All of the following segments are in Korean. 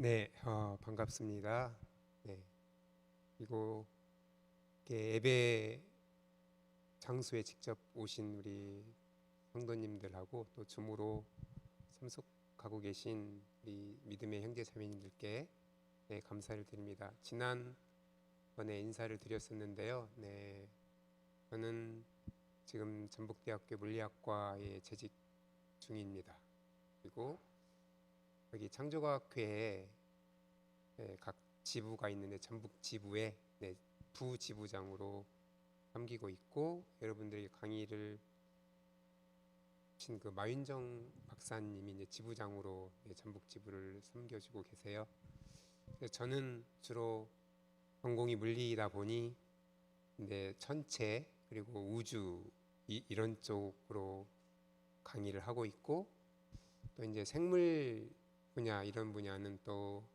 네, 반갑습니다. 네, 그리고 이렇게 예배 장소에 직접 오신 우리 성도님들하고 또 줌으로 참석하고 계신 우리 믿음의 형제 자매님들께 네, 감사를 드립니다. 지난번에 인사를 드렸었는데요. 네, 저는 지금 전북대학교 물리학과에 재직 중입니다. 그리고 여기 창조과학회에 각 지부가 있는데 전북 지부에 부지부장으로 섬기고 있고, 여러분들이 강의를 하신 그 마윤정 박사님이 이제 지부장으로 전북 지부를 섬겨주고 계세요. 그래서 저는 주로 전공이 물리이다 보니 이제 천체 그리고 우주 이런 쪽으로 강의를 하고 있고, 또 이제 생물 분야 이런 분야는 또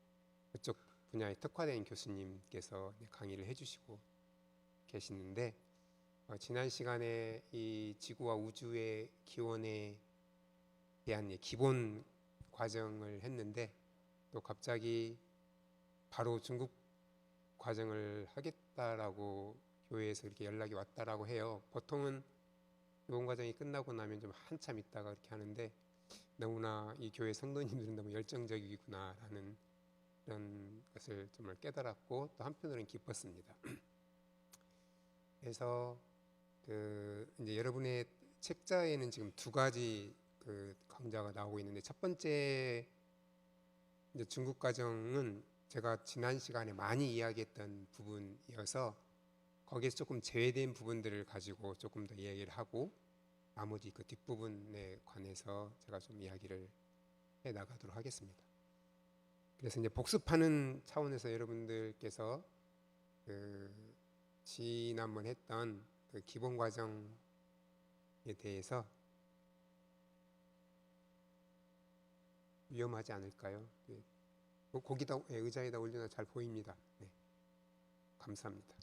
그쪽 분야에 특화된 교수님께서 강의를 해주시고 계시는데, 지난 시간에 이 지구와 우주의 기원에 대한 기본 과정을 했는데, 또 갑자기 바로 중급 과정을 하겠다라고 교회에서 이렇게 연락이 왔다라고 해요. 보통은 기본 과정이 끝나고 나면 좀 한참 있다가 이렇게 하는데, 너무나 이 교회 성도님들은 너무 열정적이구나라는 그런 것을 정말 깨달았고, 또 한편으로는 기뻤습니다. 그래서 이제 여러분의 책자에는 지금 두 가지 강좌가 나오고 있는데, 첫 번째 이제 중국 과정은 제가 지난 시간에 많이 이야기했던 부분이어서 거기에서 조금 제외된 부분들을 가지고 조금 더 이야기를 하고, 나머지 그 뒷부분에 관해서 제가 좀 이야기를 해 나가도록 하겠습니다. 그래서 이제 복습하는 차원에서 여러분들께서 지난번 했던 그 기본 과정에 대해서 위험하지 않을까요? 거기다 의자에다 올려놔 잘 보입니다. 네, 감사합니다.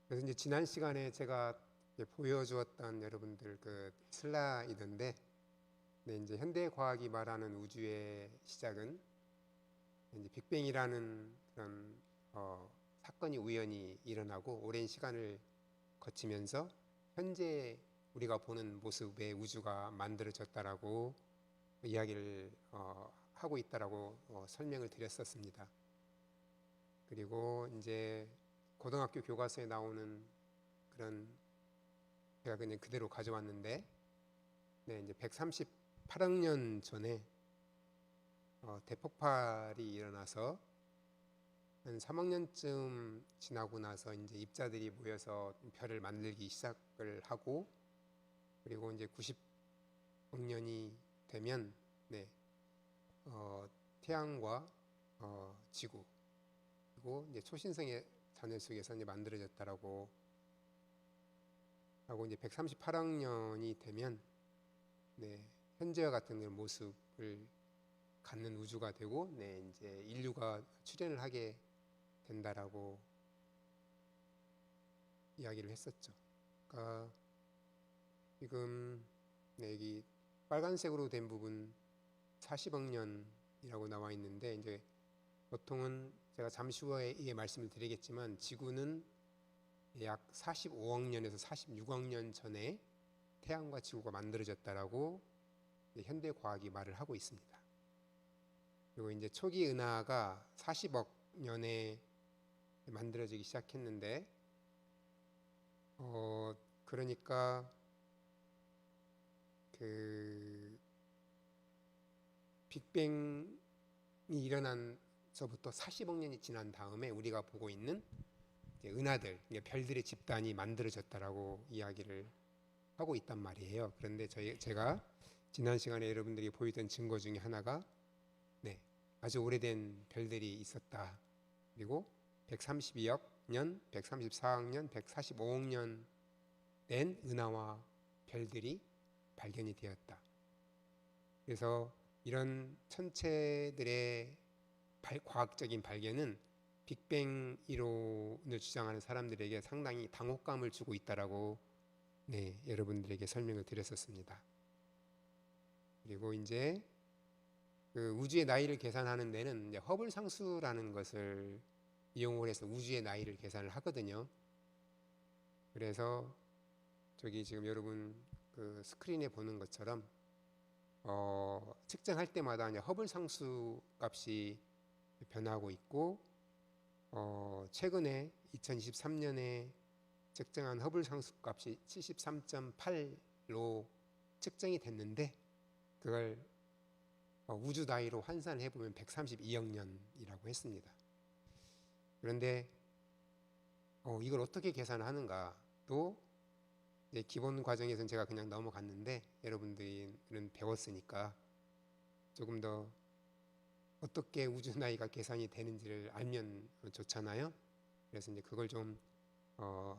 그래서 이제 지난 시간에 제가 보여주었던 여러분들 그 슬라이드인데, 네, 이제 현대 과학이 말하는 우주의 시작은 이제 빅뱅이라는 그런 사건이 우연히 일어나고 오랜 시간을 거치면서 현재 우리가 보는 모습의 우주가 만들어졌다라고 이야기를 하고 있다라고 설명을 드렸었습니다. 그리고 이제 고등학교 교과서에 나오는 그런, 제가 그냥 그대로 가져왔는데, 네, 이제 138억 년 전에 대폭발이 일어나서 한 3억 년쯤 지나고 나서 이제 입자들이 모여서 별을 만들기 시작을 하고, 그리고 이제 90억 년이 되면 태양과 지구, 그리고 이제 초신성의 자녀 속에서 이제 만들어졌다라고 하고, 이제 138억 년이 되면 현재와 같은 모습을 갖는 우주가 되고, 이제 인류가 출현을 하게 된다라고 이야기를 했었죠. 그러니까 지금 여기 빨간색으로 된 부분 40억 년이라고 나와 있는데, 이제 보통은 제가 잠시 후에 말씀을 드리겠지만 지구는 약 45억 년에서 46억 년 전에 태양과 지구가 만들어졌다라고 현대 과학이 말을 하고 있습니다. 그리고 이제 초기 은하가 40억 년에 만들어지기 시작했는데, 그러니까 그 빅뱅이 일어난서부터 40억 년이 지난 다음에 우리가 보고 있는 은하들, 별들의 집단이 만들어졌다라고 이야기를 하고 있단 말이에요. 그런데 제가 지난 시간에 여러분들이 보이던 증거 중에 하나가 아주 오래된 별들이 있었다. 그리고 132억 년, 134억 년, 145억 년 된 은하와 별들이 발견이 되었다. 그래서 이런 천체들의 과학적인 발견은 빅뱅 이론을 주장하는 사람들에게 상당히 당혹감을 주고 있다라고 여러분들에게 설명을 드렸었습니다. 그리고 이제 그 우주의 나이를 계산하는 데는 이제 허블 상수라는 것을 이용을 해서 우주의 나이를 계산을 하거든요. 그래서 저기 지금 여러분 그 스크린에 보는 것처럼 측정할 때마다 이제 허블 상수 값이 변하고 있고 최근에 2023년에 측정한 허블 상수 값이 73.8로 측정이 됐는데 그걸 우주 나이로 환산해 보면 132억 년이라고 했습니다. 그런데 이걸 어떻게 계산하는가 또 이제 기본 과정에서는 제가 그냥 넘어갔는데 여러분들은 배웠으니까 조금 더 어떻게 우주 나이가 계산이 되는지를 알면 좋잖아요. 그래서 이제 그걸 좀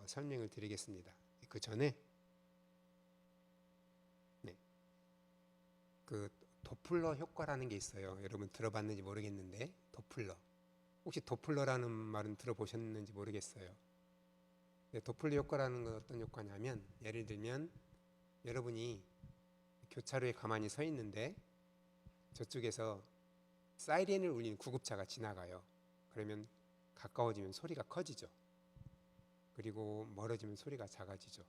설명을 드리겠습니다. 그 전에 네, 그 도플러 효과라는 게 있어요. 여러분 들어봤는지 모르겠는데 도플러 혹시 도플러라는 말은 들어보셨는지 모르겠어요. 도플러 효과라는 건 어떤 효과냐면 예를 들면 여러분이 교차로에 가만히 서 있는데 저쪽에서 사이렌을 울리는 구급차가 지나가요. 그러면 가까워지면 소리가 커지죠. 그리고 멀어지면 소리가 작아지죠.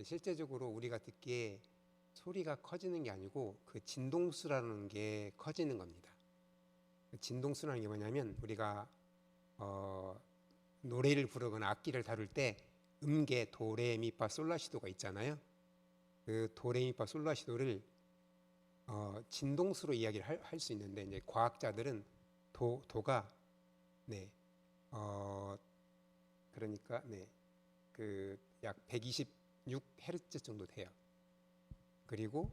실제적으로 우리가 듣기에 소리가 커지는 게 아니고 그 진동수라는 게 커지는 겁니다. 진동수라는 게 뭐냐면 우리가 노래를 부르거나 악기를 다룰 때 음계 도레미파 솔라시도가 있잖아요. 그 도레미파 솔라시도를 진동수로 이야기를 할 수 있는데 이제 과학자들은 도가 그러니까 그 약 126헤르츠 정도 돼요. 그리고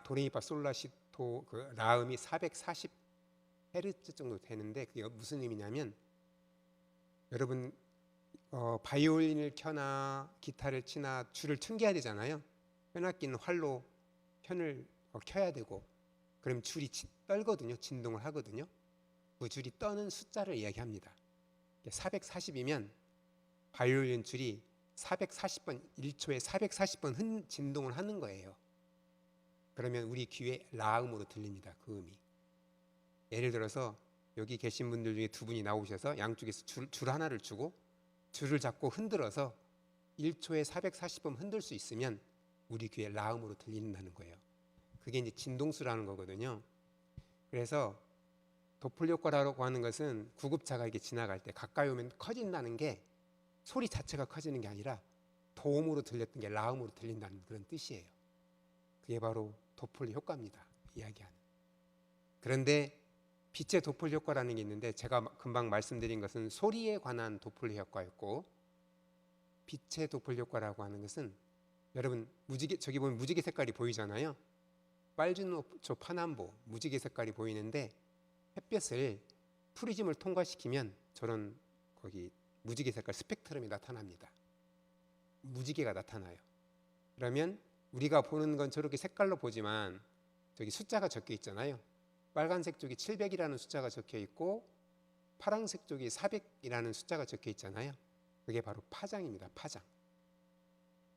도레미파 솔라시도 그 라음이 440헤르츠 정도 되는데 그게 무슨 의미냐면 여러분 바이올린을 켜나 기타를 치나 줄을 튕겨야 되잖아요. 현악기는 활로 현을 켜야 되고 그럼 줄이 떨거든요. 진동을 하거든요. 그 줄이 떠는 숫자를 이야기합니다. 440이면 바이올린 줄이 440번 1초에 440번 진동을 하는 거예요. 그러면 우리 귀에 라음으로 들립니다. 그 음이. 예를 들어서 여기 계신 분들 중에 두 분이 나오셔서 양쪽에서 줄 하나를 주고 줄을 잡고 흔들어서 1초에 440번 흔들 수 있으면 우리 귀에 라음으로 들린다는 거예요. 그게 이제 진동수라는 거거든요. 그래서 도플 효과라고 하는 것은 구급차가 이렇게 지나갈 때 가까이 오면 커진다는 게 소리 자체가 커지는 게 아니라 도움으로 들렸던 게 라음으로 들린다는 그런 뜻이에요. 그게 바로 도플 효과입니다. 이야기하는. 그런데 빛의 도플 효과라는 게 있는데 제가 금방 말씀드린 것은 소리에 관한 도플 효과였고 빛의 도플 효과라고 하는 것은 여러분 저기 보면 무지개 색깔이 보이잖아요. 빨주노초 파남보 무지개 색깔이 보이는데 햇볕을 프리즘을 통과시키면 저런 거기 무지개 색깔 스펙트럼이 나타납니다. 무지개가 나타나요. 그러면 우리가 보는 건 저렇게 색깔로 보지만 저기 숫자가 적혀 있잖아요. 빨간색 쪽이 700이라는 숫자가 적혀 있고 파란색 쪽이 400이라는 숫자가 적혀 있잖아요. 그게 바로 파장입니다. 파장.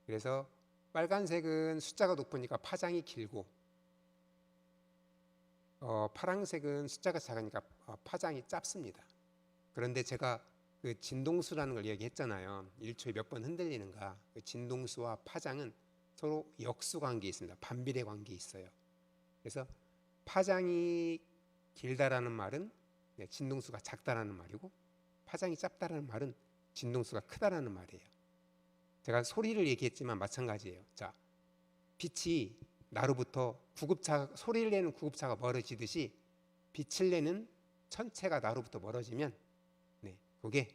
그래서 빨간색은 숫자가 높으니까 파장이 길고 파란색은 숫자가 작으니까 파장이 짧습니다. 그런데 제가 그 진동수라는 걸 얘기했잖아요. 1초에 몇 번 흔들리는가. 그 진동수와 파장은 서로 역수 관계에 있습니다. 반비례 관계에 있어요. 그래서 파장이 길다라는 말은 진동수가 작다라는 말이고 파장이 짧다라는 말은 진동수가 크다라는 말이에요. 제가 소리를 얘기했지만 마찬가지예요. 자, 빛이 나로부터 소리를 내는 구급차가 멀어지듯이 빛을 내는 천체가 나로부터 멀어지면 그게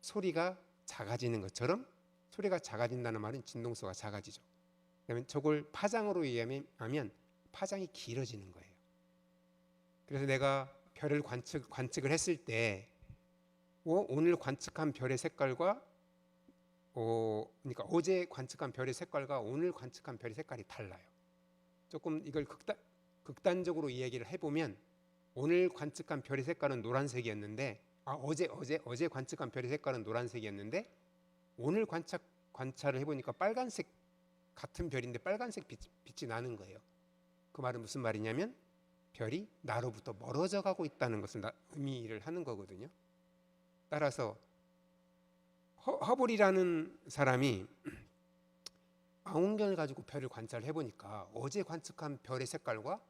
소리가 작아지는 것처럼 소리가 작아진다는 말은 진동수가 작아지죠. 그러면 저걸 파장으로 이해하면 파장이 길어지는 거예요. 그래서 내가 별을 관측을 했을 때 오늘 관측한 별의 색깔과 그러니까 어제 관측한 별의 색깔과 오늘 관측한 별의 색깔이 달라요. 조금 이걸 극단적으로 이야기를 해보면 오늘 관측한 별의 색깔은 노란색이었는데 어제 관측한 별의 색깔은 노란색이었는데 오늘 관찰을 해보니까 빨간색 같은 별인데 빨간색 빛이 나는 거예요. 그 말은 무슨 말이냐면 별이 나로부터 멀어져 가고 있다는 것을 의미를 하는 거거든요. 따라서 허블이라는 사람이 망원경을 가지고 별을 관찰해 보니까 어제 관측한 별의 색깔과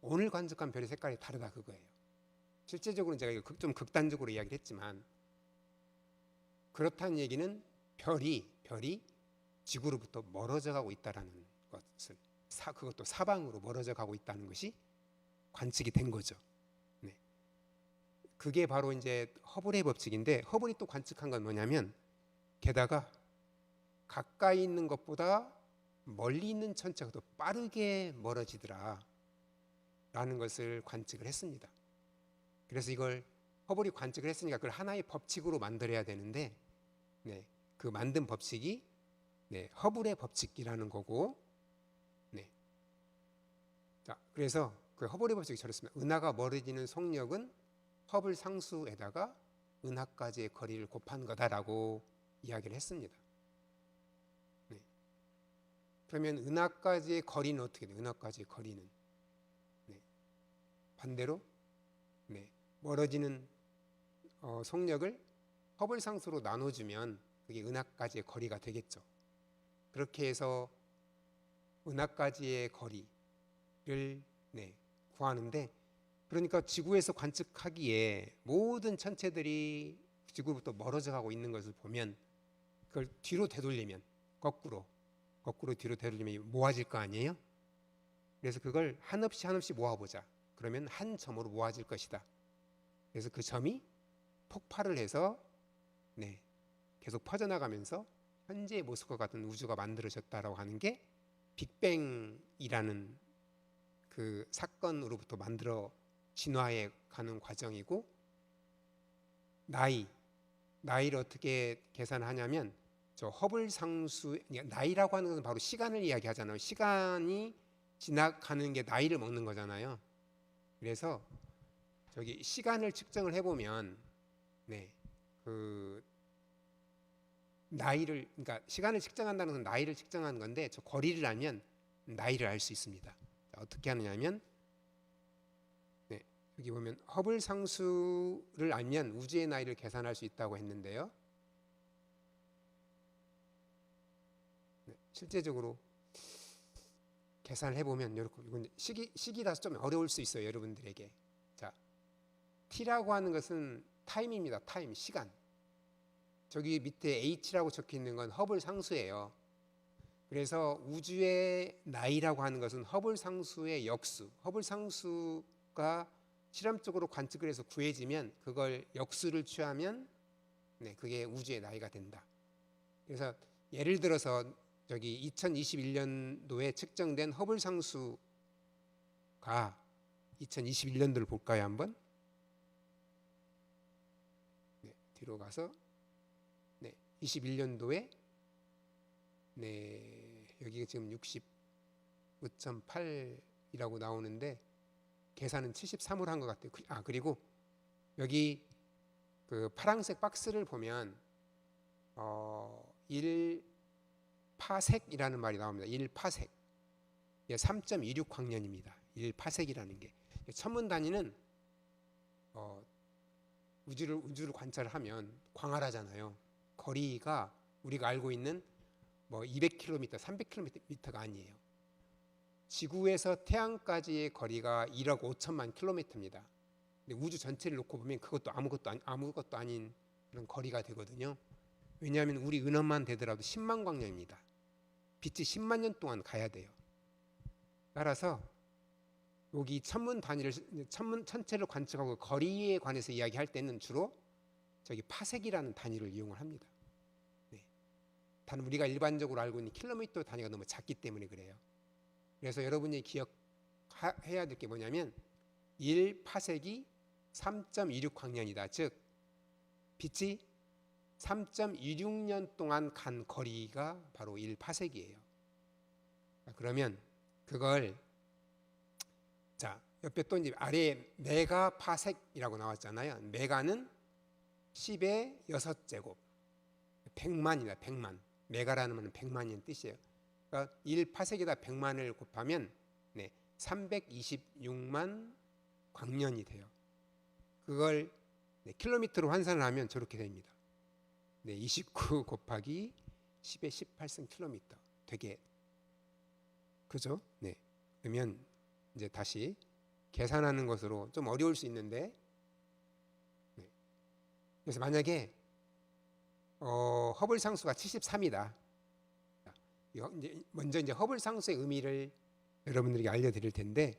오늘 관측한 별의 색깔이 다르다 그거예요. 실제적으로 제가 이거 좀 극단적으로 이야기를 했지만 그렇다는 얘기는 별이 지구로부터 멀어져 가고 있다라는 것을 그것도 사방으로 멀어져 가고 있다는 것이 관측이 된 거죠. 네. 그게 바로 이제 허블의 법칙인데 허블이 또 관측한 건 뭐냐면 게다가 가까이 있는 것보다 멀리 있는 천체가 더 빠르게 멀어지더라 라는 것을 관측을 했습니다. 그래서 이걸 허블이 관측을 했으니까 그걸 하나의 법칙으로 만들어야 되는데 네, 그 만든 법칙이 네, 허블의 법칙이라는 거고 네. 자, 그래서 그 허블의 법칙이 저렇습니다. 은하가 멀어지는 속력은 허블 상수에다가 은하까지의 거리를 곱한 거다라고 이야기를 했습니다. 네. 그러면 은하까지의 거리는 어떻게 돼요? 은하까지의 거리는 네. 반대로 네. 멀어지는 속력을 허블 상수로 나눠주면 그게 은하까지의 거리가 되겠죠. 그렇게 해서 은하까지의 거리를 네, 구하는데 그러니까 지구에서 관측하기에 모든 천체들이 지구로부터 멀어져 가고 있는 것을 보면 그걸 뒤로 되돌리면 거꾸로 뒤로 되돌리면 모아질 거 아니에요? 그래서 그걸 한없이 모아보자. 그러면 한 점으로 모아질 것이다. 그래서 그 점이 폭발을 해서 네, 계속 퍼져나가면서 현재의 모습과 같은 우주가 만들어졌다라고 하는 게 빅뱅이라는 그 사건으로부터 만들어 진화해 가는 과정이고 나이를 어떻게 계산하냐면 저 허블 상수 나이라고 하는 것은 바로 시간을 이야기하잖아요. 시간이 지나가는 게 나이를 먹는 거잖아요. 그래서 저기 시간을 측정을 해보면 네, 그 나이를 그러니까 시간을 측정한다는 건 나이를 측정하는 건데 저 거리를 알면 나이를 알 수 있습니다. 자, 어떻게 하느냐면 네, 여기 보면 허블 상수를 알면 우주의 나이를 계산할 수 있다고 했는데요. 네, 실제적으로 계산을 해보면 이건 시기라서 좀 어려울 수 있어요, 여러분들에게. 자, T라고 하는 것은 타임입니다. 타임, 시간. 저기 밑에 H라고 적혀 있는 건 허블 상수예요. 그래서 우주의 나이라고 하는 것은 허블 상수의 역수. 허블 상수가 실험적으로 관측을 해서 구해지면 그걸 역수를 취하면 네, 그게 우주의 나이가 된다. 그래서 예를 들어서 저기 2021년도에 측정된 허블 상수가 2021년도를 볼까요, 한번? 네, 뒤로 가서 네, 21년도에 네, 여기가 지금 65.8이라고 나오는데 계산은 73으로 한 것 같아요. 그리고 여기 그 파란색 박스를 보면 1파섹이라는 말이 나옵니다. 1파섹. 3.26 광년입니다. 1파섹이라는 게 천문 단위는 우주를 관찰을 하면 광활하잖아요. 거리가 우리가 알고 있는 뭐 200km, 300km가 아니에요. 지구에서 태양까지의 거리가 1억 5천만 킬로미터입니다. 근데 우주 전체를 놓고 보면 그것도 아무것도 아닌 그런 거리가 되거든요. 왜냐하면 우리 은하만 되더라도 10만 광년입니다. 빛이 10만 년 동안 가야 돼요. 따라서 여기 천체를 관측하고 거리에 관해서 이야기할 때는 주로 저기 파섹이라는 단위를 이용을 합니다. 네. 단 우리가 일반적으로 알고 있는 킬로미터 단위가 너무 작기 때문에 그래요. 그래서 여러분이 기억해야 될 게 뭐냐면 1파섹이 3.26 광년이다. 즉 빛이 3.26년 동안 간 거리가 바로 1파섹이에요. 그러면 그걸 자 옆에 또 이제 아래에 메가파섹이라고 나왔잖아요. 메가는 10의 6제곱 100만이다. 100만. 메가라는 말은 100만이라는 뜻이에요. 그러니까 1파세기에다 100만을 곱하면 326만 광년이 돼요. 그걸 킬로미터로 환산을 하면 저렇게 됩니다. 29 곱하기 10의 18승 킬로미터. 되게 그죠? 그러면 이제 다시 계산하는 것으로 좀 어려울 수 있는데, 그래서 만약에 허블 상수가 73이다. 먼저 이제 허블 상수의 의미를 여러분들에게 알려드릴 텐데,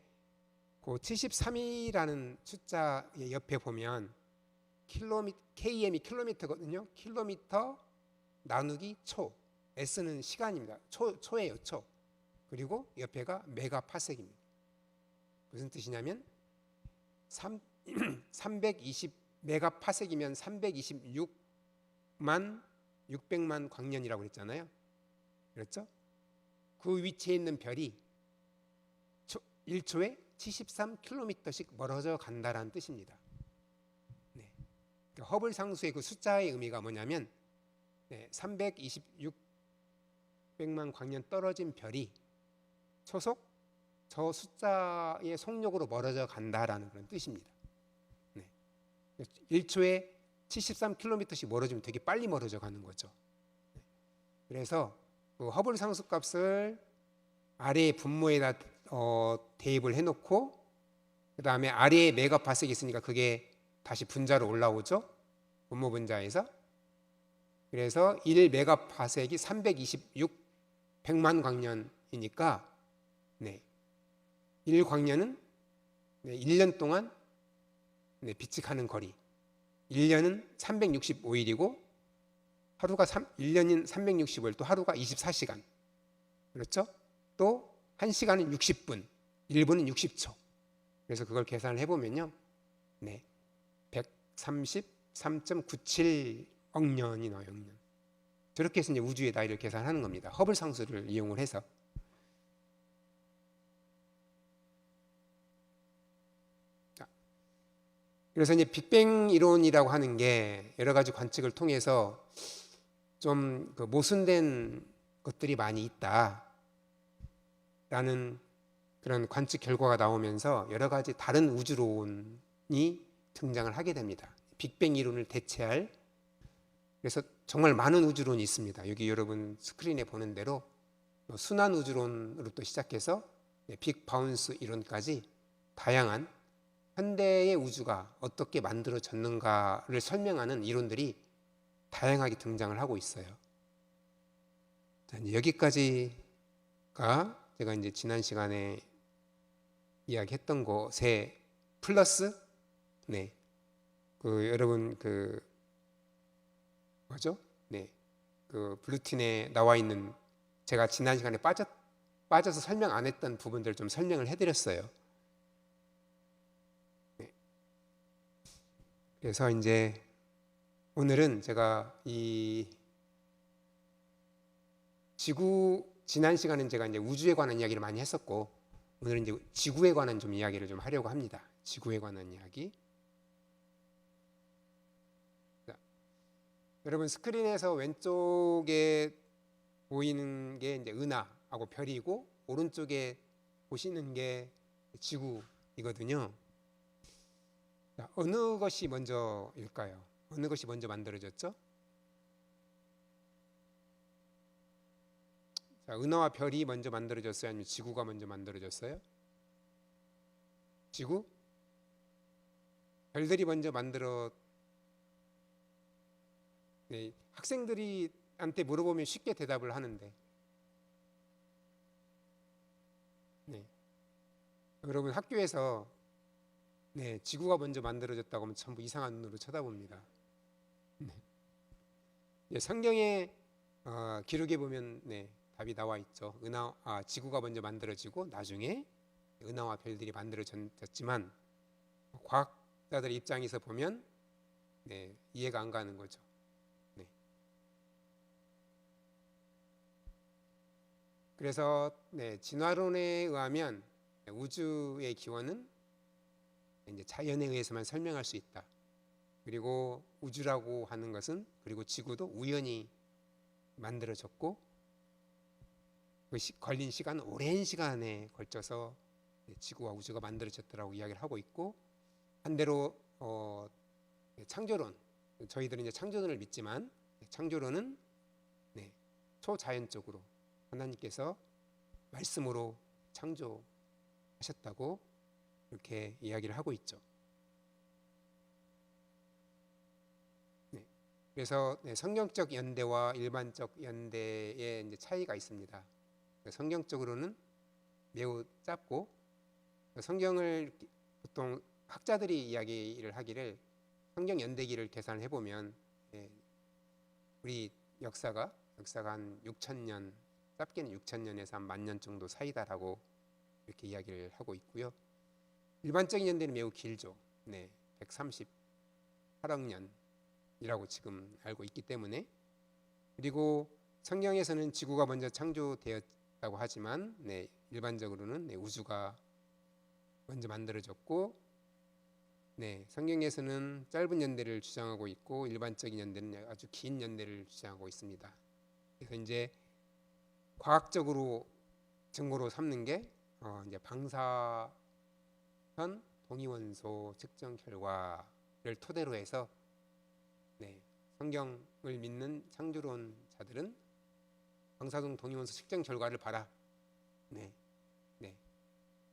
그 73이라는 숫자의 옆에 보면 KM이 킬로미터거든요. 킬로미터 나누기 초, S는 시간입니다. 초예요, 초. 그리고 옆에가 메가파섹입니다. 무슨 뜻이냐면 320 메가파섹이면 326만 600만 광년이라고 했잖아요. 그렇죠? 그 위치에 있는 별이 1초에 73km씩 멀어져 간다라는 뜻입니다. 그러니까 허블 상수의 그 숫자의 의미가 뭐냐면 326백만 광년 떨어진 별이 초속 저 숫자의 속력으로 멀어져 간다라는 그런 뜻입니다. 1초에 73km씩 멀어지면 되게 빨리 멀어져 가는 거죠. 그래서 그 허블 상수값을 아래의 분모에다 대입을 해놓고, 그 다음에 아래에 메가파섹이 있으니까 그게 다시 분자로 올라오죠. 분모 분자에서. 그래서 1메가파섹이 326백만 광년이니까 1광년은 1년 동안 빛이 가는 거리. 1년은 365일이고 하루가 1년인 365일, 또 하루가 24시간. 그렇죠? 또 1시간은 60분, 1분은 60초. 그래서 그걸 계산을 해보면요, 133.97억 년이 나와요. 년. 저렇게 해서 이제 우주의 나이를 계산하는 겁니다. 허블 상수를 이용을 해서. 그래서 이제 빅뱅 이론이라고 하는 게 여러 가지 관측을 통해서 좀 그 모순된 것들이 많이 있다라는 그런 관측 결과가 나오면서 여러 가지 다른 우주론이 등장을 하게 됩니다. 빅뱅 이론을 대체할. 그래서 정말 많은 우주론이 있습니다. 여기 여러분 스크린에 보는 대로 순환 우주론으로부터 시작해서 빅 바운스 이론까지 다양한 현대의 우주가 어떻게 만들어졌는가를 설명하는 이론들이 다양하게 등장을 하고 있어요. 자, 이제 여기까지가 제가 이제 지난 시간에 이야기했던 것에 플러스, 그 여러분 그 뭐죠? 그 블루틴에 나와 있는, 제가 지난 시간에 빠져서 설명 안 했던 부분들을 좀 설명을 해드렸어요. 그래서 이제 오늘은 제가 이 지난 시간은 제가 이제 우주에 관한 이야기를 많이 했었고, 오늘은 이제 지구에 관한 좀 이야기를 좀 하려고 합니다. 지구에 관한 이야기. 자, 여러분 스크린에서 왼쪽에 보이는 게 이제 은하하고 별이고, 오른쪽에 보시는 게 지구이거든요. 자, 어느 것이 먼저일까요? 어느 것이 먼저 만들어졌죠? 자, 은하와 별이 먼저 만들어졌어요? 아니면 지구가 먼저 만들어졌어요? 지구? 별들이 먼저 학생들이한테 물어보면 쉽게 대답을 하는데, 여러분 학교에서 지구가 먼저 만들어졌다고 하면 전부 이상한 눈으로 쳐다봅니다. 성경에 기록에 보면 답이 나와 있죠. 지구가 먼저 만들어지고 나중에 은하와 별들이 만들어졌지만, 과학자들의 입장에서 보면 이해가 안 가는 거죠. 그래서 진화론에 의하면 우주의 기원은 이제 자연에 의해서만 설명할 수 있다. 그리고 우주라고 하는 것은, 그리고 지구도 우연히 만들어졌고, 걸린 시간은 오랜 시간에 걸쳐서 지구와 우주가 만들어졌다라고 이야기를 하고 있고, 반대로 창조론, 저희들은 이제 창조론을 믿지만 창조론은 초자연적으로 하나님께서 말씀으로 창조하셨다고 이렇게 이야기를 하고 있죠. 그래서 성경적 연대와 일반적 연대의 이제 차이가 있습니다. 성경적으로는 매우 짧고, 성경을 보통 학자들이 이야기를 하기를 성경 연대기를 계산해 보면 우리 역사가 한 6,000년, 짧게는 6,000년에서 한 10,000년 정도 사이다라고 이렇게 이야기를 하고 있고요. 일반적인 연대는 매우 길죠. 138억 년이라고 지금 알고 있기 때문에, 그리고 성경에서는 지구가 먼저 창조되었다고 하지만 일반적으로는 우주가 먼저 만들어졌고, 성경에서는 짧은 연대를 주장하고 있고 일반적인 연대는 아주 긴 연대를 주장하고 있습니다. 그래서 이제 과학적으로 증거로 삼는 게 이제 방사선 동위원소 측정 결과를 토대로 해서 성경을 믿는 창조론자들은 방사선 동위원소 측정 결과를 봐라.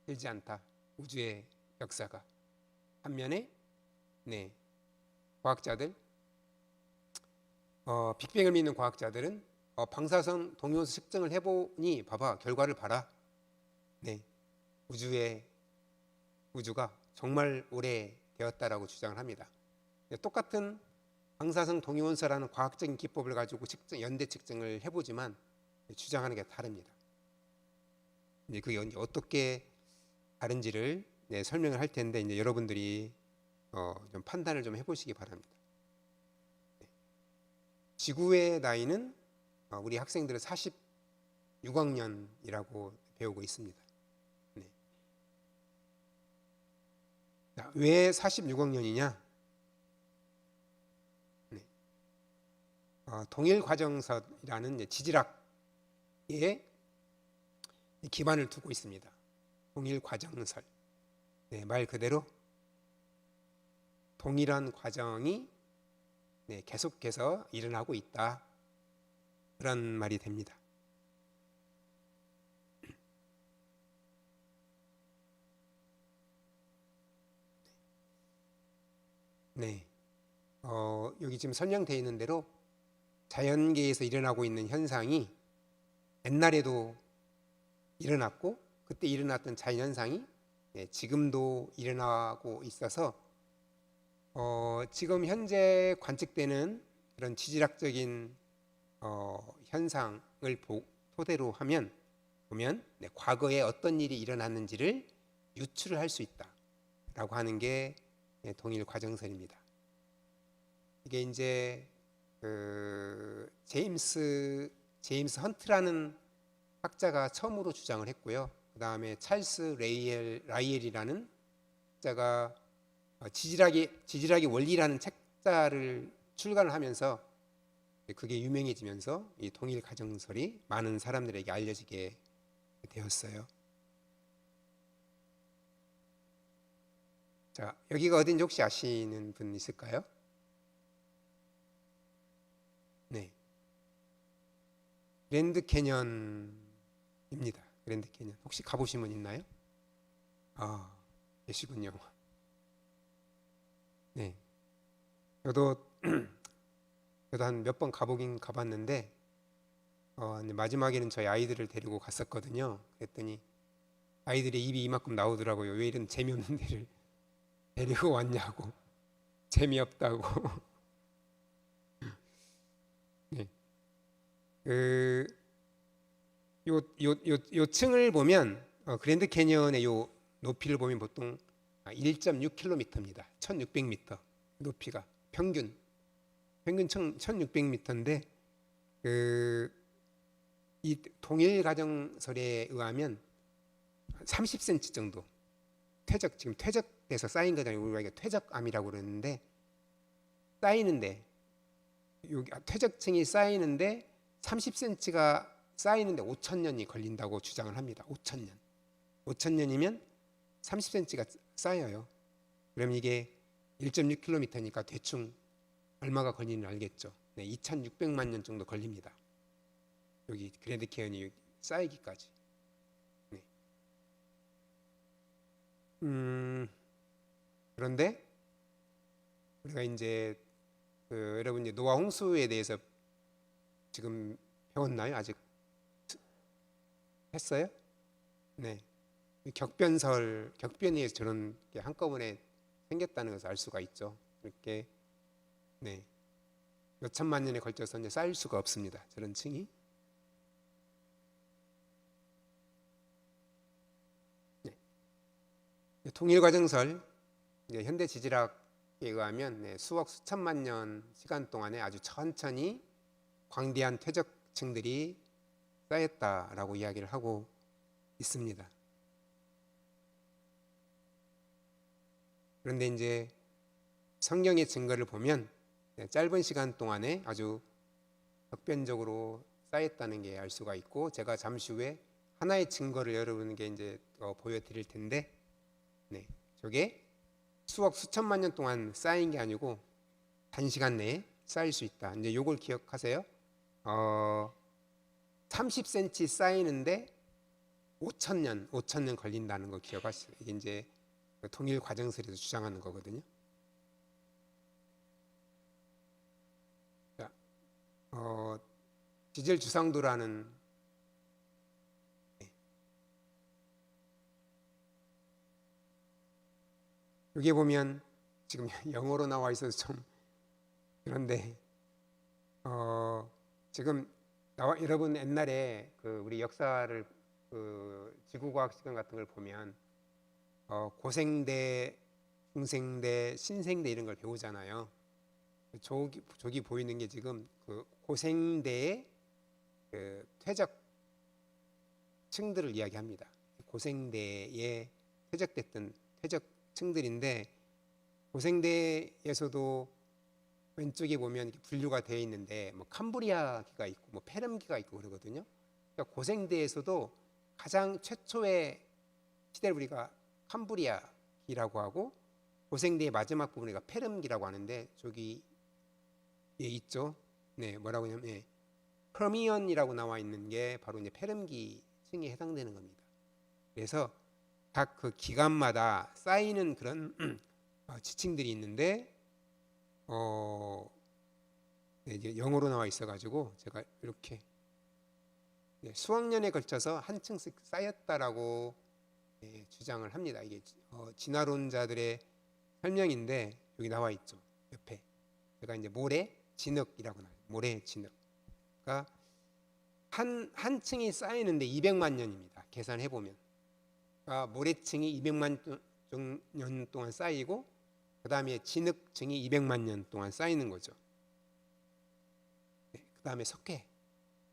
길지 않다. 우주의 역사가. 반면에 과학자들, 빅뱅을 믿는 과학자들은 방사선 동위원소 측정을 해보니 봐봐, 결과를 봐라. 우주가 정말 오래 되었다라고 주장을 합니다. 똑같은 방사선 동위원소라는 과학적인 기법을 가지고 연대 측정을 해보지만 주장하는 게 다릅니다. 그게 어떻게 다른지를 설명을 할 텐데, 이제 여러분들이 좀 판단을 좀 해보시기 바랍니다. 지구의 나이는 우리 학생들은 46억 년이라고 배우고 있습니다. 자, 왜 46억 년이냐? 동일과정설이라는 지질학에 기반을 두고 있습니다. 동일과정설. 말 그대로 동일한 과정이 계속해서 일어나고 있다, 그런 말이 됩니다. 여기 지금 설명되어 있는 대로 자연계에서 일어나고 있는 현상이 옛날에도 일어났고, 그때 일어났던 자연현상이 지금도 일어나고 있어서 지금 현재 관측되는 그런 지질학적인 현상을 토대로 보면 과거에 어떤 일이 일어났는지를 유추를 할 수 있다라고 하는 게 동일과정설입니다. 이게 이제 제임스 헌트라는 학자가 처음으로 주장을 했고요. 그 다음에 찰스 라이엘이라는 학자가 지질학의 원리라는 책자를 출간을 하면서 그게 유명해지면서 이 동일과정설이 많은 사람들에게 알려지게 되었어요. 자, 여기가 어딘지 혹시 아시는 분 있을까요? 그랜드 캐년입니다. 그랜드 캐년. 혹시 가보신 분 있나요? 계시군요. 저도 한 몇 번 가봤는데 마지막에는 저희 아이들을 데리고 갔었거든요. 그랬더니 아이들의 입이 이만큼 나오더라고요. 왜 이런 재미없는 데를 데리고 왔냐고. 재미없다고. 요 층을 보면 그랜드 캐니언의 요 높이를 보면 보통 1.6km입니다. 1600m 높이가 평균 1600m인데 이 동일과정설에 의하면 30cm 정도 지금 퇴적돼서 쌓인 거잖아요. 우리가 이게 퇴적암이라고 그러는데 쌓이는데 여기 퇴적층이 쌓이는데 쌓이는데 5,000년이 걸린다고 주장을 합니다. 5,000년. 5,000년이면 30cm가 쌓여요. 그럼 이게 1.6km니까 대충 얼마가 걸리는지 알겠죠. 네, 2,600만 년 정도 걸립니다. 여기 그랜드 캐니언이 쌓이기까지. 네. 그런데 우리가 이제 여러분 이제 노아 홍수에 대해서 지금 배웠나요? 아직 했어요? 네. 격변에 의해서 저런 게 한꺼번에 생겼다는 것을 알 수가 있죠. 이렇게 네. 몇 천만 년에 걸쳐서 이제 쌓일 수가 없습니다. 저런 층이. 네. 통일과정설 현대 지질학에 의하면 네, 수억 수천만 년 시간 동안에 아주 천천히 광대한 퇴적층들이 쌓였다라고 이야기를 하고 있습니다. 그런데 이제 성경의 증거를 보면 짧은 시간 동안에 아주 격변적으로 쌓였다는 게 알 수가 있고, 제가 잠시 후에 하나의 증거를 여러분에게 이제 보여드릴 텐데, 네, 저게 수억 수천만 년 동안 쌓인 게 아니고 단시간 내에 쌓일 수 있다. 이제 요걸 기억하세요. 30cm 쌓이는데 5,000년 걸린다는 거 기억하시죠? 이게 이제 통일 과정설에서 주장하는 거거든요. 자, 지질 주상도라는 여기 보면 지금 영어로 나와 있어서 좀 그런데 지금 여러분 옛날에 우리 역사를 지구과학 시간 같은 걸 보면 고생대, 중생대, 신생대 이런 걸 배우잖아요. 저기 보이는 게 지금 고생대의 퇴적 층들을 이야기합니다. 고생대에 퇴적됐던 퇴적층들인데, 고생대에서도 왼쪽에 보면 분류가 되어 있는데 뭐 캄브리아기가 있고 뭐 페름기가 있고 그러거든요. 그러니까 고생대에서도 가장 최초의 시대를 우리가 캄브리아기라고 하고, 고생대의 마지막 부분을 페름기라고 하는데, 저기 있죠. 네, 뭐라고 하냐면 퍼미언이라고 나와 있는 게 바로 이제 페름기 층에 해당되는 겁니다. 그래서 각 그 기간마다 쌓이는 그런 지층들이 있는데 이제 영어로 나와 있어가지고 제가 이렇게 수억 년에 걸쳐서 한 층씩 쌓였다라고 주장을 합니다. 이게 진화론자들의 설명인데 여기 나와 있죠. 옆에 제가 이제 모래 진흙이라고 나와요. 모래 진흙. 그러니까 한 층이 쌓이는데 200만 년입니다. 계산해 보면. 그러니까 모래층이 200만 년 동안 쌓이고, 그 다음에 진흙층이 200만 년 동안 쌓이는 거죠. 네, 그 다음에 석회,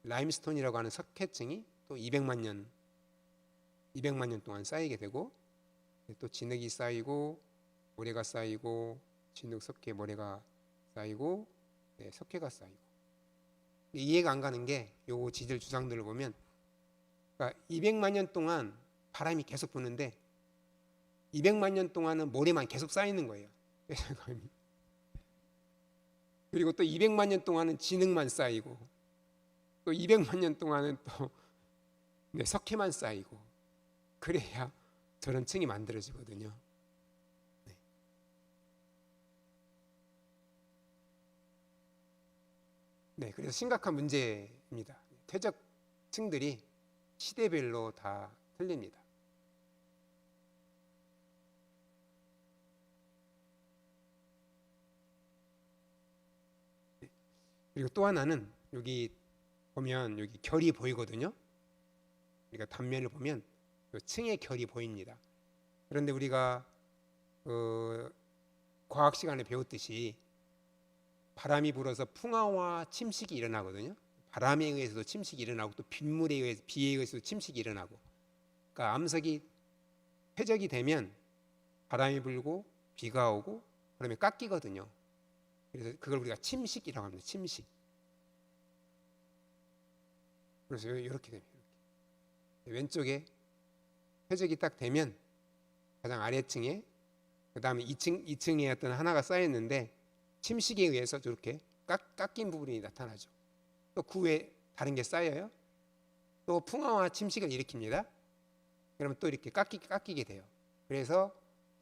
라임스톤이라고 하는 석회층이 또 200만 년 동안 쌓이게 되고, 또 진흙이 쌓이고 모래가 쌓이고 진흙, 석회, 모래가 쌓이고 석회가 쌓이고. 이해가 안 가는 게 요 지질 주장들을 보면, 그러니까 200만 년 동안 바람이 계속 부는데 200만 년 동안은 모래만 계속 쌓이는 거예요. 그리고 또 200만 년 동안은 진흙만 쌓이고, 또 200만 년 동안은 또 석회만 쌓이고, 그래야 저런 층이 만들어지거든요. 네, 그래서 심각한 문제입니다. 퇴적층들이 시대별로 다 틀립니다. 그리고 또 하나는 여기 보면 여기 결이 보이거든요. 우리가 단면을 보면 층의 결이 보입니다. 그런데 우리가 과학 시간에 배웠듯이 바람이 불어서 풍화와 침식이 일어나거든요. 바람에 의해서도 침식이 일어나고, 또 빗물에 의해서, 비에 의해서도 침식이 일어나고. 그러니까 암석이 퇴적이 되면 바람이 불고 비가 오고 그러면 깎이거든요. 그래서 그걸 우리가 침식이라고 합니다. 침식. 그래서 이렇게 됩니다. 왼쪽에 표적이 딱 되면 가장 아래층에, 그 다음에 2층에 어떤 하나가 쌓였는데 침식에 의해서 저렇게 깎인 부분이 나타나죠. 또 그 후에 다른 게 쌓여요. 또 풍화와 침식을 일으킵니다. 그러면 또 이렇게 깎이게 돼요. 그래서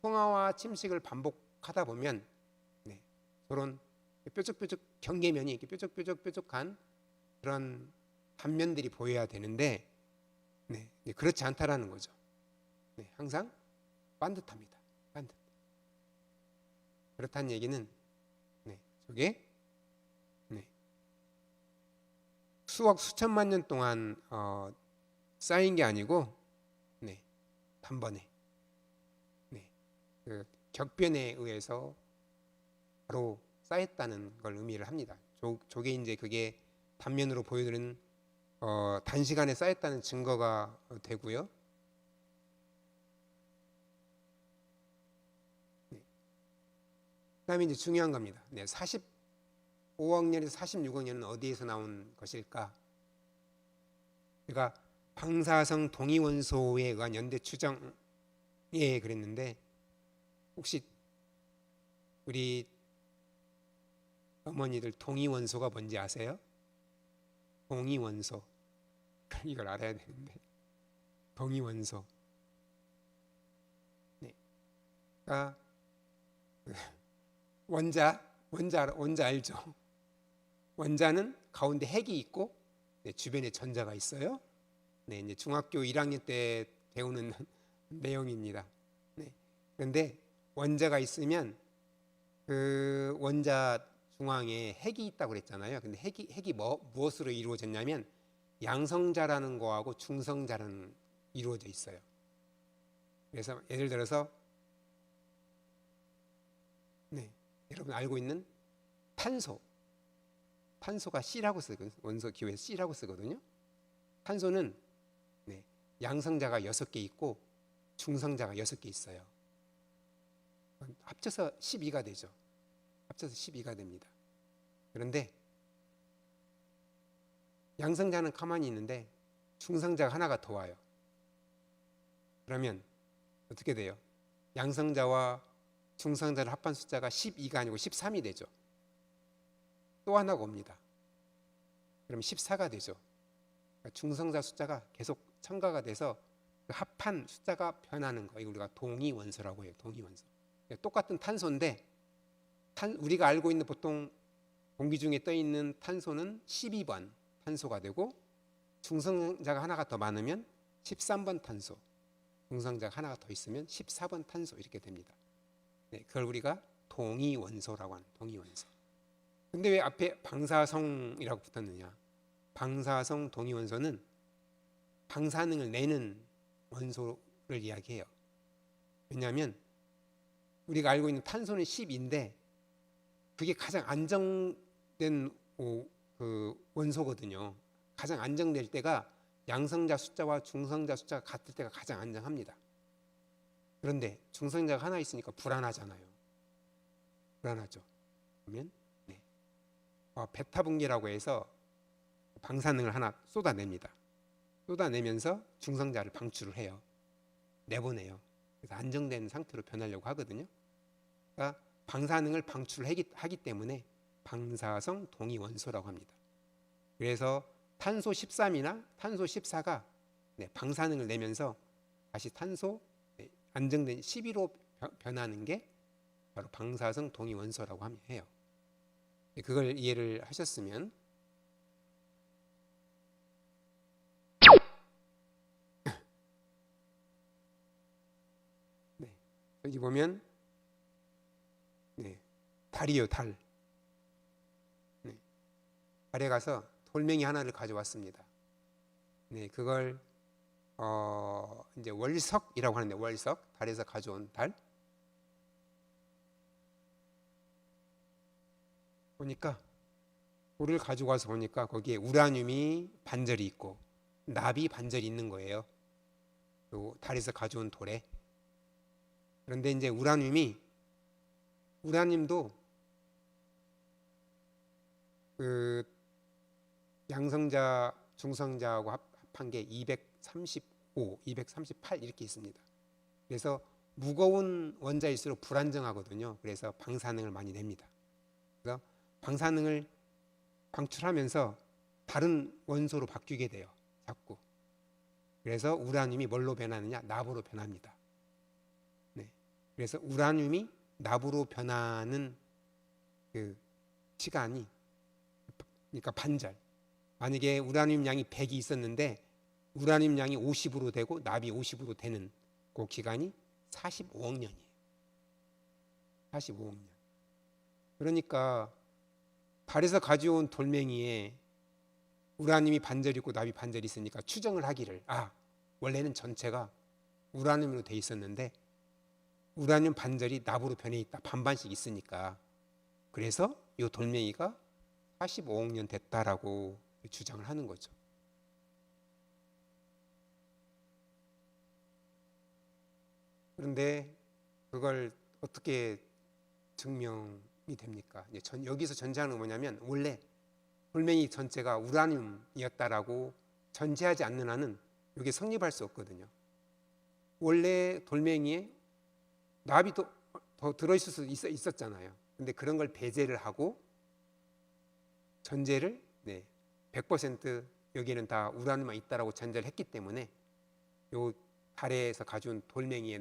풍화와 침식을 반복하다 보면 그런 뾰족뾰족 경계면이 이렇게 뾰족한 그런 단면들이 보여야 되는데 그렇지 않다라는 거죠. 항상 반듯합니다. 반듯. 그렇다는 얘기는 저게 수억 수천만 년 동안 쌓인 게 아니고 단번에 그 격변에 의해서 바로 쌓였다는 걸 의미를 합니다. 저게 이제 그게 단면으로 보여드리는 단시간에 쌓였다는 증거가 되고요. 그다음에 이제 중요한 겁니다. 45억 년에서 46억 년은 어디에서 나온 것일까? 제가 방사성 동위원소에 의한 연대 추정에 그랬는데 혹시 우리 어머니들 동위원소가 뭔지 아세요? 동위원소. 이걸 알아야 되는데 동위원소. 그러니까 원자 알죠? 원자는 가운데 핵이 있고 주변에 전자가 있어요. 이제 중학교 1학년 때 배우는 내용입니다. 그런데 원자가 있으면 그 원자 중앙에 핵이 있다고 그랬잖아요. 근데 핵이 무엇으로 이루어졌냐면 양성자라는 거하고 중성자라는 이루어져 있어요. 그래서 예를 들어서 여러분 알고 있는 탄소가 C라고 쓰거든요. 원소 기호에 C라고 쓰거든요. 탄소는 양성자가 6개 있고 중성자가 6개 있어요. 합쳐서 12가 되죠. 합쳐서 12가 됩니다. 그런데 양성자는 가만히 있는데 중성자가 하나가 더 와요. 그러면 어떻게 돼요? 양성자와 중성자를 합한 숫자가 12가 아니고 13이 되죠. 또 하나가 옵니다. 그럼 14가 되죠. 그러니까 중성자 숫자가 계속 첨가가 돼서 그 합한 숫자가 변하는 거, 이거 우리가 동위원소라고 해요. 동위원소. 똑같은 탄소인데 우리가 알고 있는 보통 공기 중에 떠 있는 탄소는 12번 탄소가 되고 중성자가 하나가 더 많으면 13번 탄소, 중성자가 하나가 더 있으면 14번 탄소 이렇게 됩니다. 그걸 우리가 동위원소라고 하는 동위원소. 근데 왜 앞에 방사성이라고 붙었느냐? 방사성 동위원소는 방사능을 내는 원소를 이야기해요. 왜냐하면 우리가 알고 있는 탄소는 10인데 그게 가장 안정된 그 원소거든요. 가장 안정될 때가 양성자 숫자와 중성자 숫자가 같을 때가 가장 안정합니다. 그런데 중성자가 하나 있으니까 불안하잖아요. 불안하죠. 그러면 베타 분계라고 해서 방사능을 하나 쏟아냅니다. 쏟아내면서 중성자를 방출을 해요. 내보내요. 그래서 안정된 상태로 변하려고 하거든요. 그러니까 방사능을 방출하기 때문에 방사성 동위원소라고 합니다. 그래서 탄소 13이나 탄소 14가 방사능을 내면서 다시 탄소 안정된 12로 변하는 게 바로 방사성 동위원소라고 해요. 그걸 이해를 하셨으면 여기 보면 달이요, 달. 달에 가서 돌멩이 하나를 가져왔습니다. 그걸 이제 월석이라고 하는데, 월석, 달에서 가져온 달. 보니까 돌을 가지고 와서 보니까 거기에 우라늄이 반절이 있고 납이 반절이 있는 거예요. 그 달에서 가져온 돌에. 그런데 이제 우라늄도 그 양성자 중성자하고 합한 게 235, 238 이렇게 있습니다. 그래서 무거운 원자일수록 불안정하거든요. 그래서 방사능을 많이 냅니다. 그래서 방사능을 방출하면서 다른 원소로 바뀌게 돼요. 자꾸. 그래서 우라늄이 뭘로 변하느냐? 납으로 변합니다. 네. 그래서 우라늄이 납으로 변하는 그 시간이, 그러니까 반절. 만약에 우라늄 양이 100이 있었는데 우라늄 양이 50으로 되고 납이 50으로 되는 그 기간이 45억 년이에요. 45억 년. 그러니까 달에서 가져온 돌멩이에 우라늄이 반절이고 납이 반절이 있으니까 추정을 하기를, 원래는 전체가 우라늄으로 돼 있었는데 우라늄 반절이 납으로 변해 있다. 반반씩 있으니까. 그래서 이 돌멩이가 45억 년 됐다라고 주장을 하는 거죠. 그런데 그걸 어떻게 증명이 됩니까? 여기서 전제하는 건 뭐냐면, 원래 돌멩이 전체가 우라늄이었다라고 전제하지 않는 한은 이게 성립할 수 없거든요. 원래 돌멩이에 납이 더 들어있을 수 있었잖아요. 근데 그런 걸 배제를 하고 전제를 100% 여기는 다 우라늄만 있다라고 전제를 했기 때문에 요 달에서 가져온 돌멩이의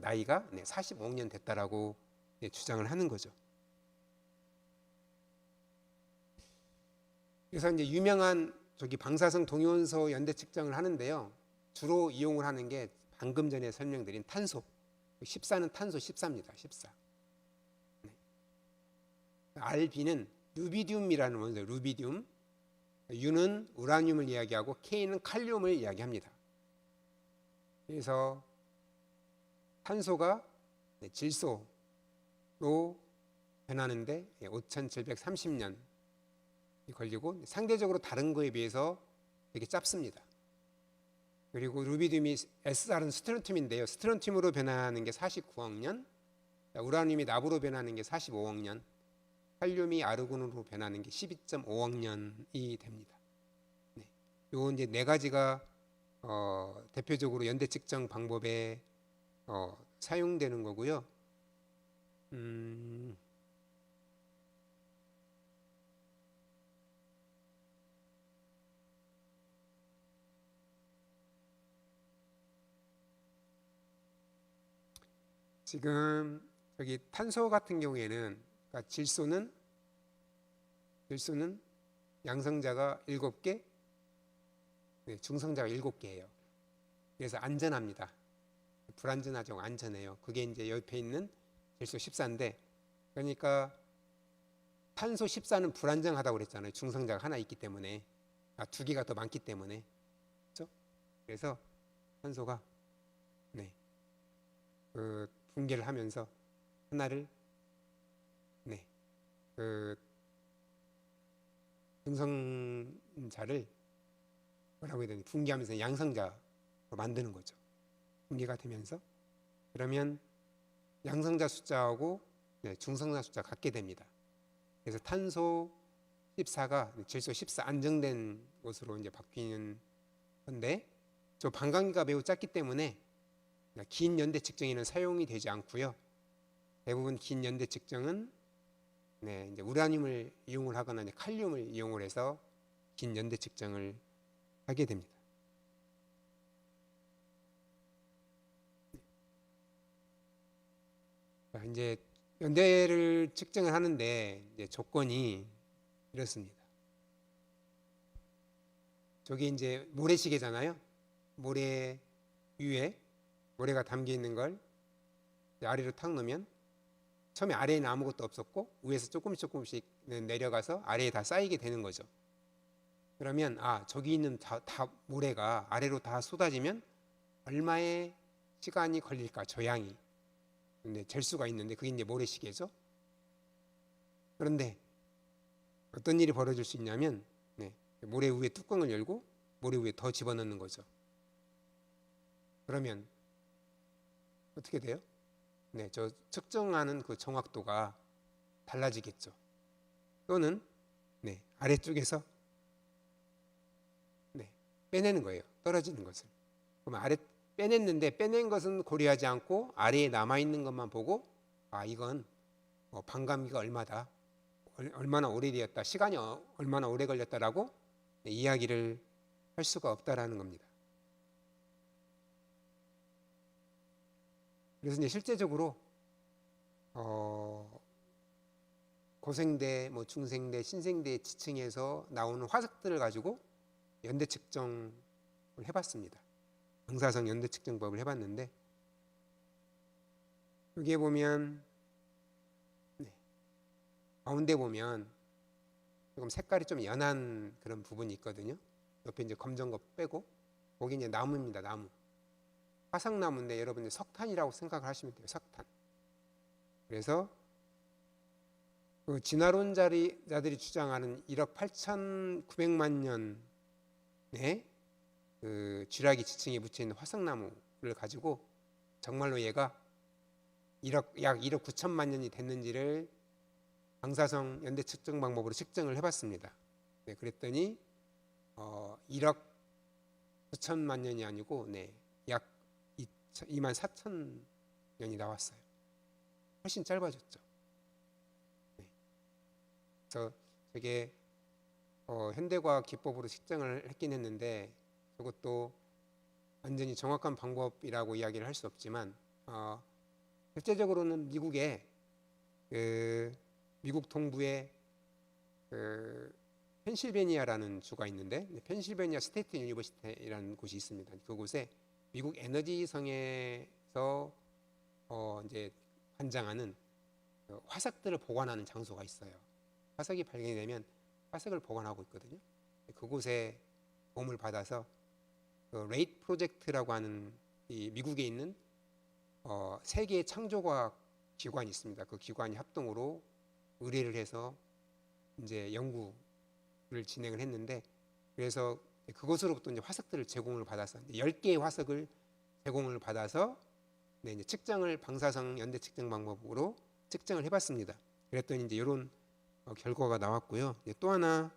나이가 45억 년 됐다라고 주장을 하는 거죠. 그래서 이제 유명한 방사성 동위원소 연대 측정을 하는데요. 주로 이용을 하는 게 방금 전에 설명드린 탄소. 14는 탄소 14입니다. 14. RB는 루비듐이라는 원소예요. 루비듐. U는 우라늄을 이야기하고 K는 칼륨을 이야기합니다. 그래서 탄소가 질소로 변하는데 5730년 걸리고 상대적으로 다른 거에 비해서 되게 짧습니다. 그리고 루비듐이 SR은 스트론튬인데요. 스트론튬으로 변하는 게 49억 년, 우라늄이 납으로 변하는 게 45억 년, 칼륨이 아르곤으로 변하는 게 12.5억 년이 됩니다. 요 이제 네 가지가 대표적으로 연대 측정 방법에 사용되는 거고요. 지금 여기 탄소 같은 경우에는, 그러니까 질소는 양성자가 7개, 중성자가 7개예요. 그래서 안전합니다. 불안전하죠. 안전해요. 그게 이제 옆에 있는 질소 14인데, 그러니까 탄소 14는 불안정하다고 그랬잖아요. 중성자가 하나 있기 때문에, 2개가 더 많기 때문에, 그렇죠? 그래서 탄소가 붕괴를 하면서 하나를 중성자를 뭐라고 해야 되나, 붕괴하면서 양성자로 만드는 거죠. 붕괴가 되면서. 그러면 양성자 숫자하고 중성자 숫자가 같게 됩니다. 그래서 탄소 14가 질소 14 안정된 것으로 이제 바뀌는 건데, 저 반감기가 매우 짧기 때문에 긴 연대 측정에는 사용이 되지 않고요. 대부분 긴 연대 측정은 이제 우라늄을 이용을 하거나 칼륨을 이용을 해서 긴 연대 측정을 하게 됩니다. 이제 연대를 측정을 하는데 이제 조건이 이렇습니다. 저게 이제 모래시계잖아요. 모래 위에 모래가 담겨 있는 걸 아래로 탁 놓으면 처음에 아래에는 아무것도 없었고 위에서 조금씩 내려가서 아래에 다 쌓이게 되는 거죠. 그러면 저기 있는 다 모래가 아래로 다 쏟아지면 얼마의 시간이 걸릴까, 저양이. 근데 잴 수가 있는데 그게 이제 모래시계죠. 그런데 어떤 일이 벌어질 수 있냐면 모래 위에 뚜껑을 열고 모래 위에 더 집어넣는 거죠. 그러면 어떻게 돼요? 저 측정하는 그 정확도가 달라지겠죠. 또는 네, 아래쪽에서 네, 빼내는 거예요. 떨어지는 것을. 그럼 아래 빼냈는데 빼낸 것은 고려하지 않고 아래에 남아 있는 것만 보고 아 이건 반감기가 얼마다, 얼마나 오래되었다, 시간이 얼마나 오래 걸렸다라고 네, 이야기를 할 수가 없다라는 겁니다. 그래서 이제 실제적으로 고생대, 뭐 중생대, 신생대 지층에서 나오는 화석들을 가지고 연대 측정을 해봤습니다. 방사성 연대 측정법을 해봤는데 여기에 보면 네, 가운데 보면 조금 색깔이 좀 연한 그런 부분이 있거든요. 옆에 이제 검정 거 빼고 거기 이제 나무입니다. 나무. 화석나무인데 여러분들 석탄이라고 생각을 하시면 돼요. 석탄. 그래서 그 진화론자들이 주장하는 1억 8,900만 년의 그 쥐라기 지층에 묻혀 있는 화석나무를 가지고 정말로 얘가 약 1억 9천만 년이 됐는지를 방사성 연대 측정 방법으로 측정을 해봤습니다. 네, 그랬더니 1억 9천만 년이 아니고 약 2만 4천 년이 나왔어요. 훨씬 짧아졌죠. 네. 그래서 저게 현대과학 기법으로 측정을 했긴 했는데 그것도 완전히 정확한 방법이라고 이야기를 할 수 없지만 실제적으로는 미국 동부에 펜실베니아라는 주가 있는데 펜실베니아 스테이트 유니버시티라는 곳이 있습니다. 그곳에 미국 에너지성에서 이제 관장하는 화석들을 보관하는 장소가 있어요. 화석이 발견이 되면 화석을 보관하고 있거든요. 그곳에 도움을 받아서 레이트 프로젝트라고 하는 이 미국에 있는 세계 창조과학 기관이 있습니다. 그 기관이 합동으로 의뢰를 해서 이제 연구를 진행을 했는데 그래서 그것으로부터 이제 화석들을 제공을 받아서 10개의 화석을 제공을 받아서 이제 측정을 방사성 연대 측정 방법으로 측정을 해봤습니다. 그랬더니 이제 이런 결과가 나왔고요. 또 하나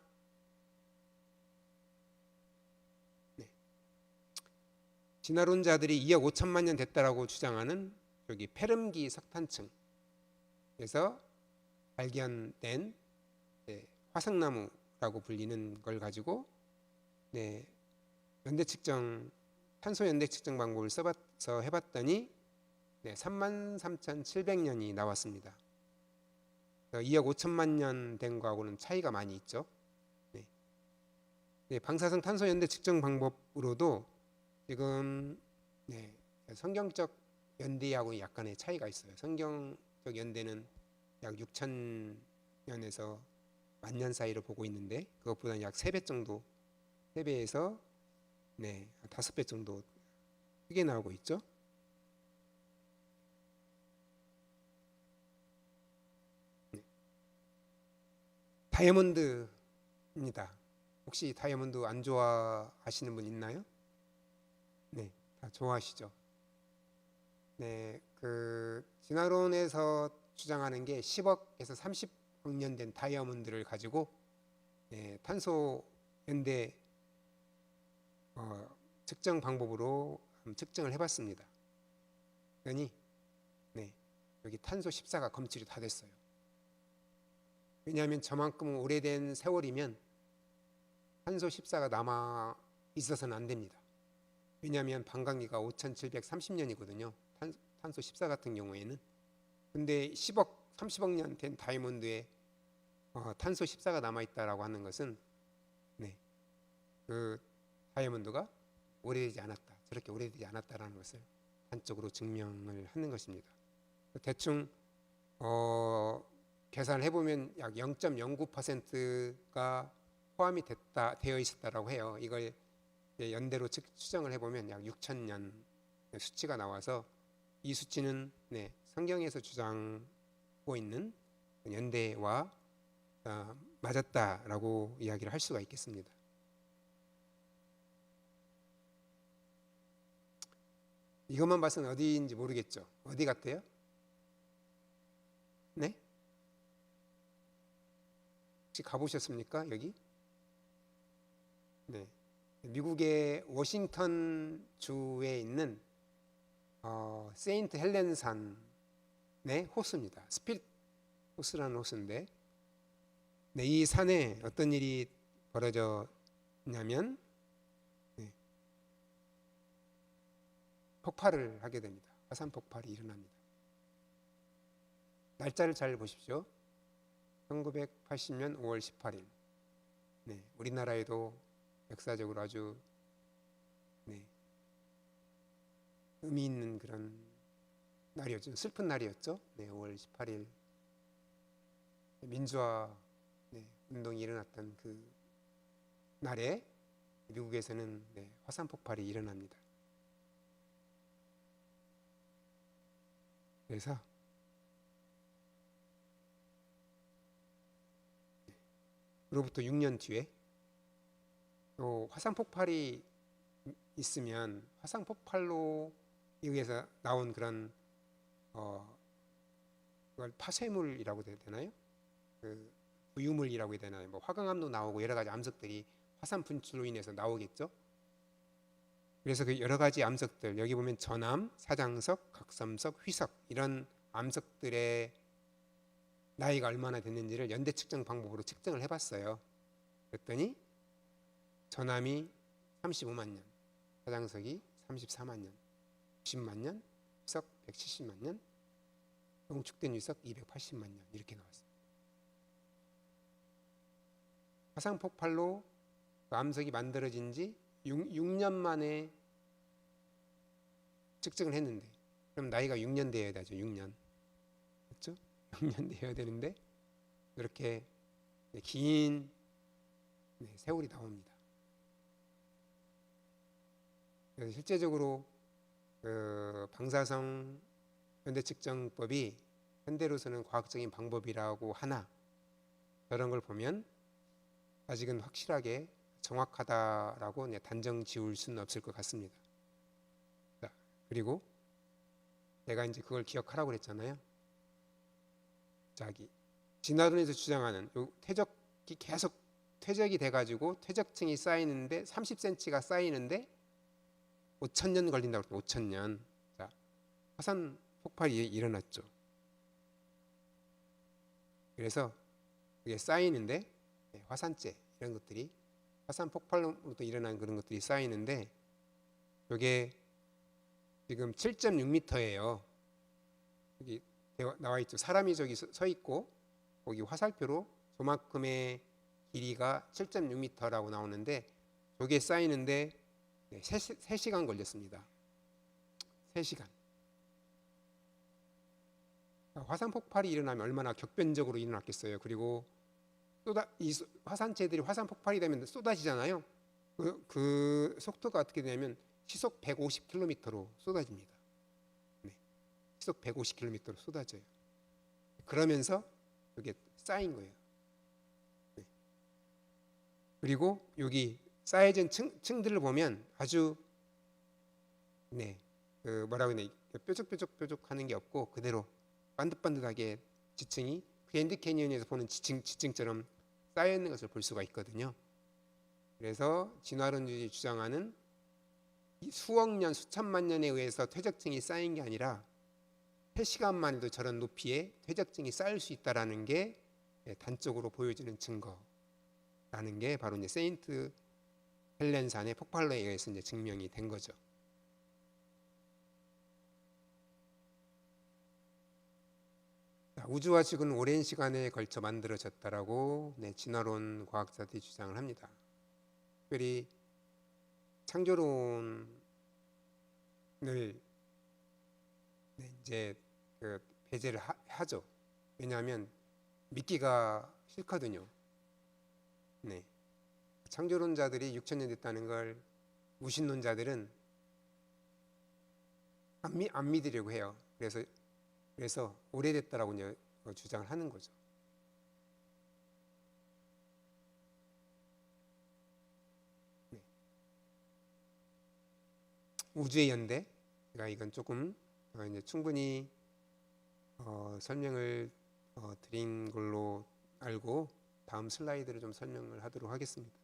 진화론자들이 2억 5천만 년 됐다라고 주장하는 여기 페름기 석탄층에서 발견된 화석나무라고 불리는 걸 가지고 연대 측정, 탄소 연대 측정 방법을 써서 해봤더니 33,700년이 나왔습니다. 2억 5천만 년 된 거하고는 차이가 많이 있죠. 방사성 탄소 연대 측정 방법으로도 지금 성경적 연대하고 약간의 차이가 있어요. 성경적 연대는 약 6,000년에서 10,000년 사이로 보고 있는데 그것보다는 약 3배 정도, 3배에서 5배 정도 크게 나오고 있죠. 다이아몬드입니다. 혹시 다이아몬드 안 좋아하시는 분 있나요? 네, 다 좋아하시죠. 그 진화론에서 주장하는 게 10억에서 30억 년 된 다이아몬드를 가지고 탄소 연대 측정 방법으로 측정을 해봤습니다. 그러니 여기 탄소 14가 검출이 다 됐어요. 왜냐하면 저만큼 오래된 세월이면 탄소 14가 남아 있어서는 안 됩니다. 왜냐하면 반감기가 5,730년이거든요. 탄소 14 같은 경우에는. 근데 10억, 30억 년 된 다이아몬드에 탄소 14가 남아있다라고 하는 것은 그 다이아몬드가 오래되지 않았다. 저렇게 오래되지 않았다라는 것을 한쪽으로 증명을 하는 것입니다. 대충 계산을 해보면 약 0.09%가 포함이 되어 있었다라고 해요. 이걸 연대로 추정을 해보면 약 6,000년 수치가 나와서 이 수치는 성경에서 주장하고 있는 연대와 맞았다라고 이야기를 할 수가 있겠습니다. 이것만 봐서는 어디인지 모르겠죠. 어디 같아요? 네? 혹시 가보셨습니까? 여기? 네. 미국의 워싱턴 주에 있는 세인트 헬렌 산의 호수입니다. 스피릿 호수라는 호수인데, 네, 이 산에 어떤 일이 벌어졌냐면 폭발을 하게 됩니다. 화산 폭발이 일어납니다. 날짜를 잘 보십시오. 1980년 5월 18일. 네, 우리나라에도 역사적으로 아주 의미 있는 그런 날이었죠. 슬픈 날이었죠. 네, 5월 18일 민주화 운동이 일어났던 그 날에 미국에서는 화산 폭발이 일어납니다. 그래서 그로부터 6년 뒤에 또 화산 폭발이 있으면 화산 폭발로 의해서 나온 그런 그걸 파쇄물이라고 해야 되나요? 그 부유물이라고 해야 되나요? 뭐 화강암도 나오고 여러 가지 암석들이 화산 분출로 인해서 나오겠죠. 그래서 그 여러 가지 암석들, 여기 보면 전암, 사장석, 각섬석, 휘석 이런 암석들의 나이가 얼마나 됐는지를 연대 측정 방법으로 측정을 해봤어요. 그랬더니 전암이 35만 년, 사장석이 34만 년, 90만 년, 휘석 170만 년, 농축된 휘석 280만 년 이렇게 나왔습니다. 화산 폭발로 그 암석이 만들어진 지 6년 만에 측정을 했는데, 그럼 나이가 6년 되어야 되죠. 6년. 그렇죠? 6년 되어야 되는데 이렇게 긴 세월이 나옵니다. 그래서 실제적으로 그 방사성 연대 측정법이 현대로서는 과학적인 방법이라고 하나, 저런 걸 보면 아직은 확실하게 정확하다라고 단정 지을 수는 없을 것 같습니다. 자, 그리고 내가 이제 그걸 기억하라고 그랬잖아요. 자기 진화론에서 주장하는 요 퇴적이 계속 퇴적이 돼가지고 퇴적층이 쌓이는데 30cm가 쌓이는데 5,000년 걸린다고 그랬죠. 5,000년. 자, 화산 폭발이 일어났죠. 그래서 그게 쌓이는데 화산재 이런 것들이 화산 폭발로부터 일어난 그런 것들이 쌓이는데, 이게 지금 7.6m예요. 여기 나와 있죠. 사람이 저기 서 있고 거기 화살표로 저만큼의 길이가 7.6m라고 나오는데, 저게 쌓이는데 3시간 걸렸습니다. 3시간. 화산 폭발이 일어나면 얼마나 격변적으로 일어났겠어요. 그리고 이 화산재들이 화산 폭발이 되면 쏟아지잖아요. 그 속도가 어떻게 되냐면 시속 150km로 쏟아집니다. 시속 150km로 쏟아져요. 그러면서 이게 쌓인 거예요. 그리고 여기 쌓여진 층들을 보면 아주 그 뭐라고 해야 되나, 뾰족하는 게 없고 그대로 반듯반듯하게 지층이 그랜드 캐니언에서 보는 지층처럼 쌓여 있는 것을 볼 수가 있거든요. 그래서 진화론주의 주장하는 수억 년, 수천만 년에 의해서 퇴적층이 쌓인 게 아니라 3시간만 해도 저런 높이에 퇴적층이 쌓일 수 있다라는 게 단적으로 보여지는 증거라는 게 바로 이제 세인트 헬렌산의 폭발로에 의해서 이제 증명이 된 거죠. 우주와 지구는 오랜 시간에 걸쳐 만들어졌다라고 진화론 과학자들이 주장을 합니다. 특별히 창조론을 이제 그 배제를 하죠. 왜냐하면 믿기가 싫거든요. 창조론자들이 6,000년 됐다는 걸 무신론자들은 안 믿으려고 해요. 그래서 오래됐다라고 이제 주장을 하는 거죠. 우주의 연대, 제가 이건 조금 이제 충분히 설명을 드린 걸로 알고, 다음 슬라이드를 좀 설명을 하도록 하겠습니다.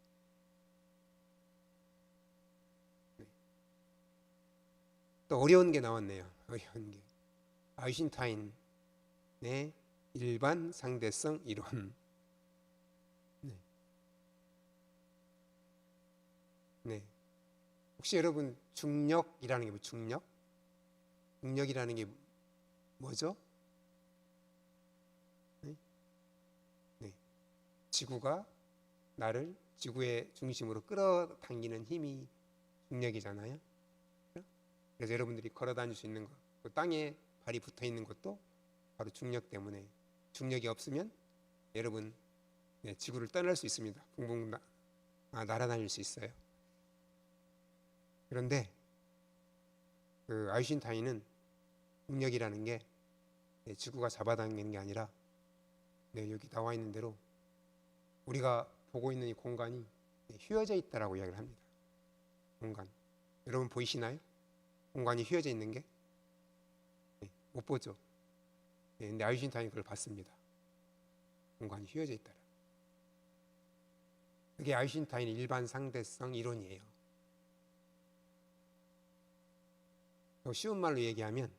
네. 또 어려운 게 나왔네요. 어려운 게 아인슈타인의 일반 상대성 이론. 네. 네. 혹시 여러분 중력이라는 게 중력? 중력이라는 게 뭐죠? 네? 네. 지구가 나를 지구의 중심으로 끌어당기는 힘이 중력이잖아요. 그래서 여러분들이 걸어 다닐 수 있는 것, 그 땅에 발이 붙어 있는 것도 바로 중력 때문에, 중력이 없으면 여러분 지구를 떠날 수 있습니다. 붕붕 날아다닐 수 있어요. 그런데 그 아인슈타인은 중력이라는 게 지구가 잡아당기는 게 아니라 여기 나와 있는 대로 우리가 보고 있는 이 공간이 휘어져 있다라고 이야기를 합니다. 공간. 여러분 보이시나요? 공간이 휘어져 있는 게? 못 보죠. 근데 아인슈타인이 그걸 봤습니다. 공간이 휘어져 있다라. 그게 아인슈타인의 일반 상대성 이론이에요. 쉬운 말로 얘기하면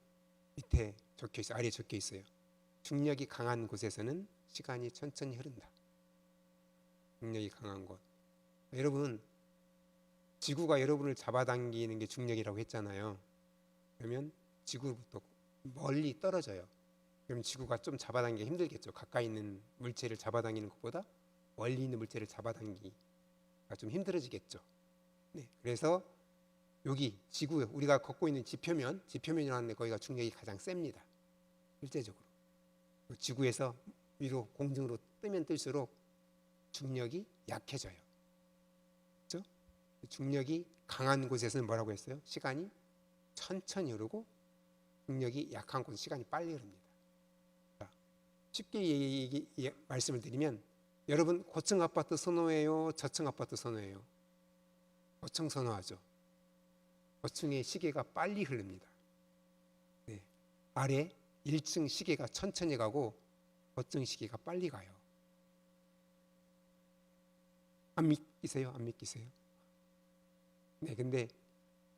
밑에 적혀 있어요. 아래에 적혀 있어요. 중력이 강한 곳에서는 시간이 천천히 흐른다. 중력이 강한 곳. 여러분, 지구가 여러분을 잡아당기는 게 중력이라고 했잖아요. 그러면 지구로부터 멀리 떨어져요. 그럼 지구가 좀 잡아당기기 힘들겠죠. 가까이 있는 물체를 잡아당기는 것보다 멀리 있는 물체를 잡아당기기가 좀 힘들어지겠죠. 네, 그래서 여기 지구, 우리가 걷고 있는 지표면이라는 데 거기가 중력이 가장 셉니다. 실제적으로. 지구에서 위로 공중으로 뜨면 뜰수록 중력이 약해져요. 그렇죠? 중력이 강한 곳에서는 뭐라고 했어요? 시간이 천천히 흐르고 중력이 약한 곳은 시간이 빨리 흐릅니다. 쉽게 말씀을 드리면 여러분 고층 아파트 선호해요? 저층 아파트 선호해요? 고층 선호하죠. 고층의 시계가 빨리 흐릅니다. 네. 아래 1층 시계가 천천히 가고 고층 시계가 빨리 가요. 안 믿기세요? 안 믿기세요? 네, 근데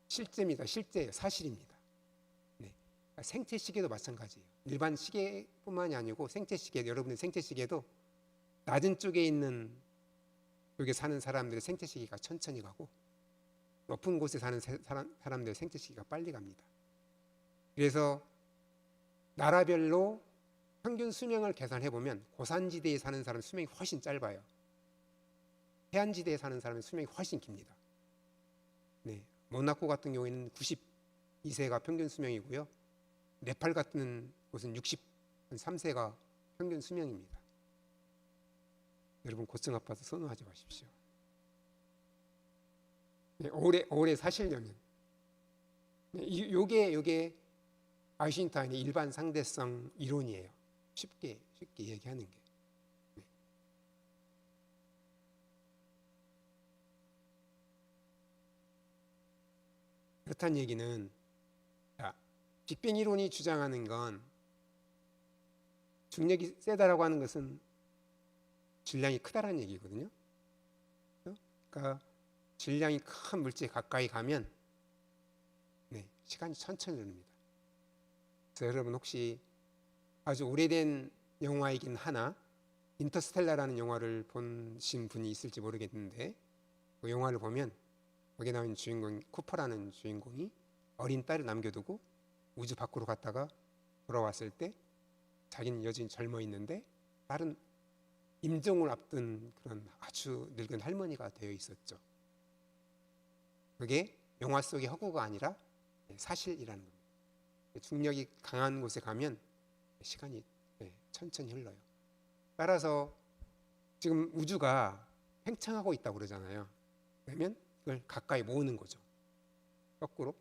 실제입니다. 실제예요. 사실입니다. 네. 생체 시계도 마찬가지예요. 일반 시계뿐만이 아니고 생체 시계, 여러분의 생체 시계도 낮은 쪽에 있는 쪽에 사는 사람들의 생체 시계가 천천히 가고 높은 곳에 사는 사람들의 생체 시계가 빨리 갑니다. 그래서 나라별로 평균 수명을 계산해 보면 고산지대에 사는 사람 수명이 훨씬 짧아요. 해안지대에 사는 사람의 수명이 훨씬 깁니다. 네, 모나코 같은 경우에는 92세가 평균 수명이고요. 네팔 같은 곳은 63세가 평균 수명입니다. 여러분 고층 아파트 선호하지 마십시오. 네, 오래 사시려면 요게 아인슈타인의 일반 상대성 이론이에요. 쉽게 얘기하는 게. 네. 그렇다는 얘기는 빅뱅 이론이 주장하는 건 중력이 세다라고 하는 것은 질량이 크다라는 얘기거든요. 그러니까 질량이 큰 물체에 가까이 가면 시간이 천천히 흐릅니다. 그래서 여러분 혹시 아주 오래된 영화이긴 하나 인터스텔라라는 영화를 보신 분이 있을지 모르겠는데 그 영화를 보면 거기에 나오는 주인공 쿠퍼라는 주인공이 어린 딸을 남겨두고 우주 밖으로 갔다가 돌아왔을 때 자기는 여전히 젊어 있는데 딸은 임종을 앞둔 그런 아주 늙은 할머니가 되어 있었죠. 그게 영화 속의 허구가 아니라 사실이라는 겁니다. 중력이 강한 곳에 가면 시간이 천천히 흘러요. 따라서 지금 우주가 팽창하고 있다고 그러잖아요. 그러면 이걸 가까이 모으는 거죠. 거꾸로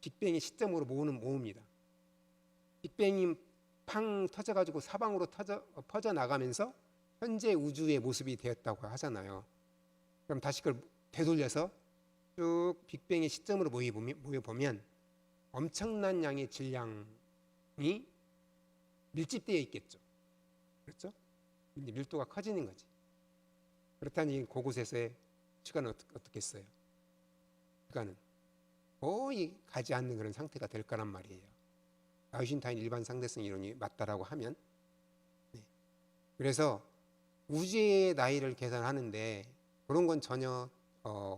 빅뱅의 시점으로 모읍니다. 빅뱅이 팡 터져가지고 사방으로 퍼져나가면서 현재 우주의 모습이 되었다고 하잖아요. 그럼 다시 그걸 되돌려서 쭉 빅뱅의 시점으로 모여보면 엄청난 양의 질량이 밀집되어 있겠죠. 그렇죠? 이제 밀도가 커지는 거지. 그렇다니 그곳에서의 시간은 어떻겠어요? 시간은 거의 가지 않는 그런 상태가 될 거란 말이에요. 아인슈타인 일반 상대성 이론이 맞다라고 하면. 네. 그래서 우주의 나이를 계산하는데 그런 건 전혀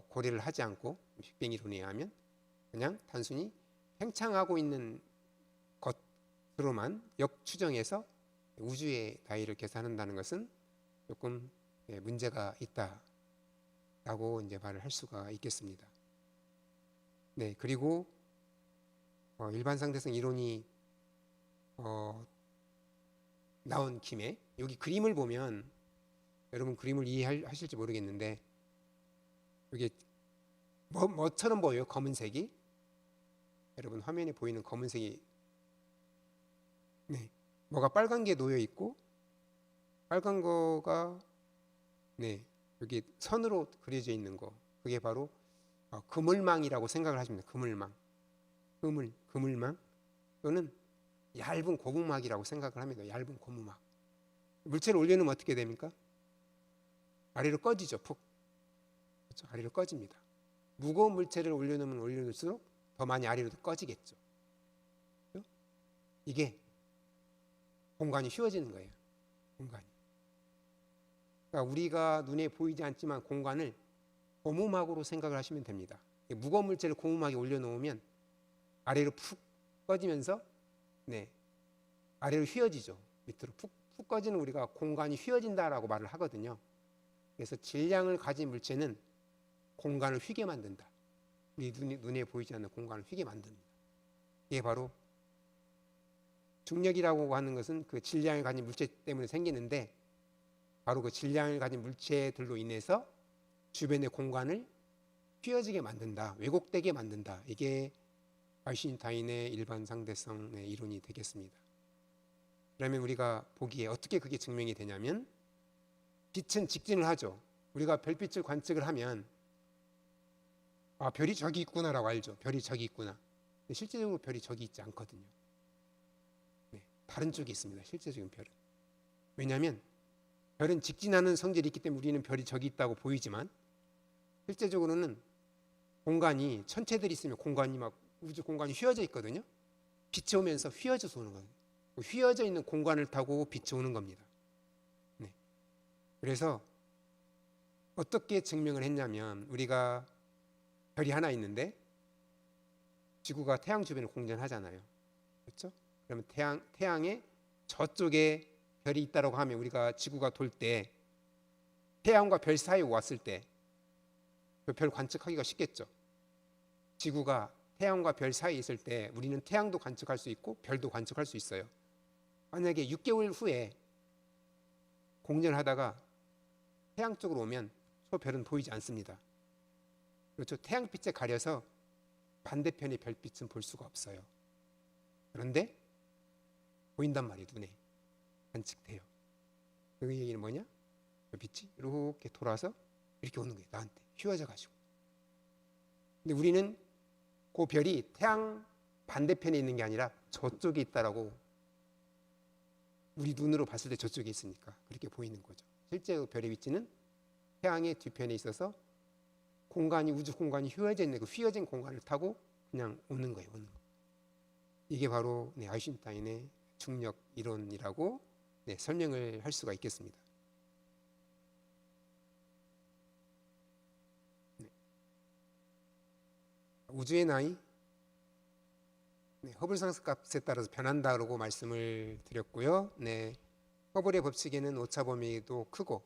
고려를 하지 않고 빅뱅 이론에 의하면 그냥 단순히 팽창하고 있는 것으로만 역추정해서 우주의 나이를 계산한다는 것은 조금 문제가 있다라고 이제 말을 할 수가 있겠습니다. 네, 그리고 일반 상대성 이론이 나온 김에 여기 그림을 보면 여러분 그림을 이해하실지 모르겠는데 이게 뭐처럼 보여요? 검은색이 여러분 화면에 보이는 검은색이 네, 뭐가 빨간 게 놓여 있고 빨간 거가 네, 여기 선으로 그려져 있는 거 그게 바로 그물망이라고 생각을 하시면 돼요. 그물망, 그물망 또는 얇은 고무막이라고 생각을 합니다. 얇은 고무막. 물체를 올려놓으면 어떻게 됩니까? 아래로 꺼지죠. 푹. 그렇죠? 아래로 꺼집니다. 무거운 물체를 올려놓으면 올려놓을수록 더 많이 아래로 꺼지겠죠. 그렇죠? 이게 공간이 휘어지는 거예요. 공간이. 그러니까 우리가 눈에 보이지 않지만 공간을 고무막으로 생각을 하시면 됩니다. 무거운 물체를 고무막에 올려놓으면 아래로 푹 꺼지면서 네, 아래로 휘어지죠. 밑으로 푹 꺼지는 우리가 공간이 휘어진다라고 말을 하거든요. 그래서 질량을 가진 물체는 공간을 휘게 만든다. 우리 눈에 보이지 않는 공간을 휘게 만듭니다. 이게 바로 중력이라고 하는 것은 그 질량을 가진 물체 때문에 생기는데 바로 그 질량을 가진 물체들로 인해서 주변의 공간을 휘어지게 만든다. 왜곡되게 만든다. 이게 아인슈타인의 일반 상대성 이론이 되겠습니다. 그러면 우리가 보기에 어떻게 그게 증명이 되냐면 빛은 직진을 하죠. 우리가 별빛을 관측을 하면 별이 저기 있구나라고 알죠. 별이 저기 있구나. 근데 실제적으로 별이 저기 있지 않거든요. 네, 다른 쪽에 있습니다. 실제적인 별은. 왜냐하면 별은 직진하는 성질이 있기 때문에 우리는 별이 저기 있다고 보이지만 실제적으로는 공간이 천체들이 있으면 공간이 막 우주 공간이 휘어져 있거든요. 빛이 오면서 휘어져서 오는 거예요. 휘어져 있는 공간을 타고 빛이 오는 겁니다. 네. 그래서 어떻게 증명을 했냐면 우리가 별이 하나 있는데 지구가 태양 주변을 공전하잖아요. 그렇죠? 그러면 태양의 저쪽에 별이 있다고 하면 우리가 지구가 돌 때 태양과 별 사이에 왔을 때 그 별 관측하기가 쉽겠죠. 지구가 태양과 별 사이에 있을 때 우리는 태양도 관측할 수 있고 별도 관측할 수 있어요. 만약에 6개월 후에 공전을 하다가 태양 쪽으로 오면 저 별은 보이지 않습니다. 그렇죠. 태양빛에 가려서 반대편의 별빛은 볼 수가 없어요. 그런데 보인단 말이에요. 눈에 관측돼요. 그 얘기는 뭐냐? 그 빛이 이렇게 돌아서 이렇게 오는 거예요. 나한테 휘어져 가지고. 근데 우리는 그 별이 태양 반대편에 있는 게 아니라 저쪽에 있다라고 우리 눈으로 봤을 때 저쪽에 있으니까 그렇게 보이는 거죠. 실제 그 별의 위치는 태양의 뒤편에 있어서 공간이 우주 공간이 휘어져 있는 그 휘어진 공간을 타고 그냥 오는 거예요. 오는 거. 이게 바로 아인슈타인의 중력 이론이라고 설명을 할 수가 있겠습니다. 우주의 나이 허블 상승값에 따라서 변한다고 말씀을 드렸고요. 허블의 법칙에는 오차 범위도 크고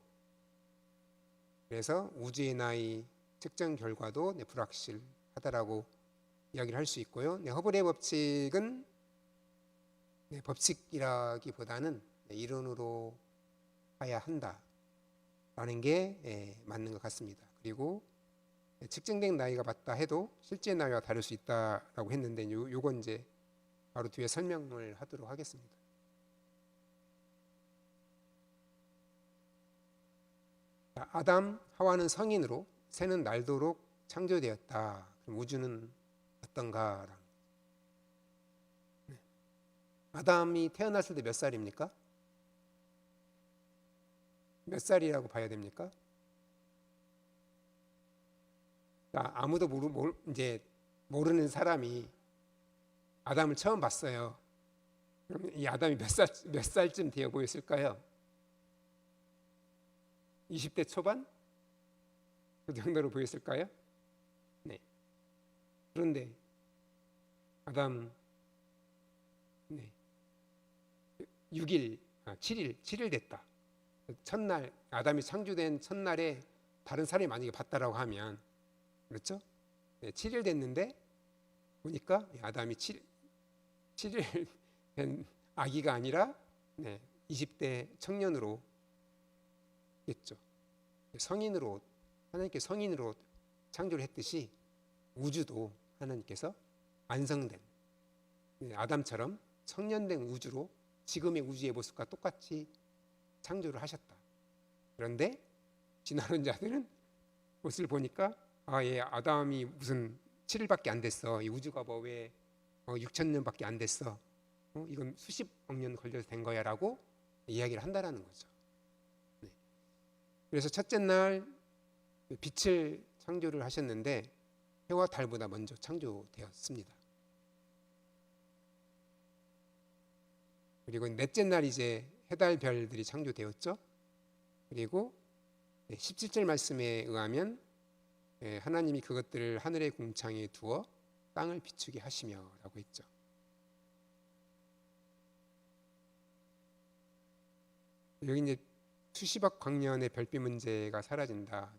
그래서 우주의 나이 측정 결과도 불확실하다라고 이야기를 할 수 있고요. 허블의 법칙은 법칙이라기보다는 이론으로 봐야 한다라는 게 맞는 것 같습니다. 그리고 측정된 나이가 맞다 해도 실제 나이와 다를 수 있다라고 했는데 요건 이제 바로 뒤에 설명을 하도록 하겠습니다. 아담, 하와는 성인으로 새는 날도록 창조되었다. 그럼 우주는 어떤가? 아담이 태어났을 때 몇 살입니까? 몇 살이라고 봐야 됩니까? 아무도 이제 모르는 사람이 아담을 처음 봤어요. 그럼 이 아담이 몇 살쯤 되어 보였을까요? 20대 초반? 그 정도로 보였을까요? 네. 그런데 아담 6일, 7일 됐다. 첫날 아담이 창조된 첫날에 다른 사람이 만약에 봤다라고 하면 그렇죠? 7일 됐는데 보니까 아담이 7일 된 아기가 아니라 20대 청년으로 겠죠. 성인으로 하나님께 성인으로 창조를 했듯이 우주도 하나님께서 완성된 아담처럼 성년된 우주로 지금의 우주의 모습과 똑같이 창조를 하셨다. 그런데 진화론자들은 그것을 보니까 아담이 무슨 7일밖에 안 됐어. 이 우주가 왜 6,000년밖에 안 됐어. 이건 수십억 년 걸려서 된 거야라고 이야기를 한다라는 거죠. 그래서 첫째 날 빛을 창조를 하셨는데 해와 달보다 먼저 창조되었습니다. 그리고 넷째 날 이제 해달 별들이 창조되었죠. 그리고 17절 말씀에 의하면 하나님이 그것들을 하늘의 궁창에 두어 땅을 비추게 하시며라고 했죠. 여기 이제 수십억 광년의 별빛 문제가 사라진다.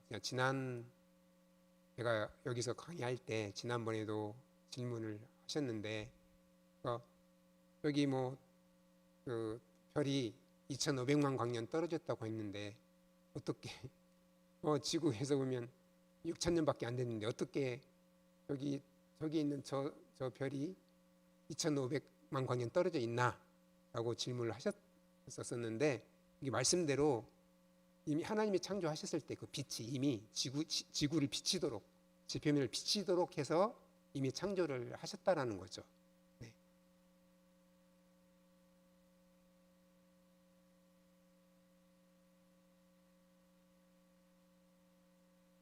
제가 여기서 강의할 때 지난번에도 질문을 하셨는데 여기 그 별이 2,500만 광년 떨어졌다고 했는데 어떻게 지구에서 보면 6,000년밖에 안 됐는데 어떻게 저기 있는 저 별이 2,500만 광년 떨어져 있나라고 질문을 하셨었는데 이게 말씀대로 이미 하나님이 창조하셨을 때 그 빛이 이미 지구를 비치도록 지표면을 비치도록 해서 이미 창조를 하셨다라는 거죠. 네.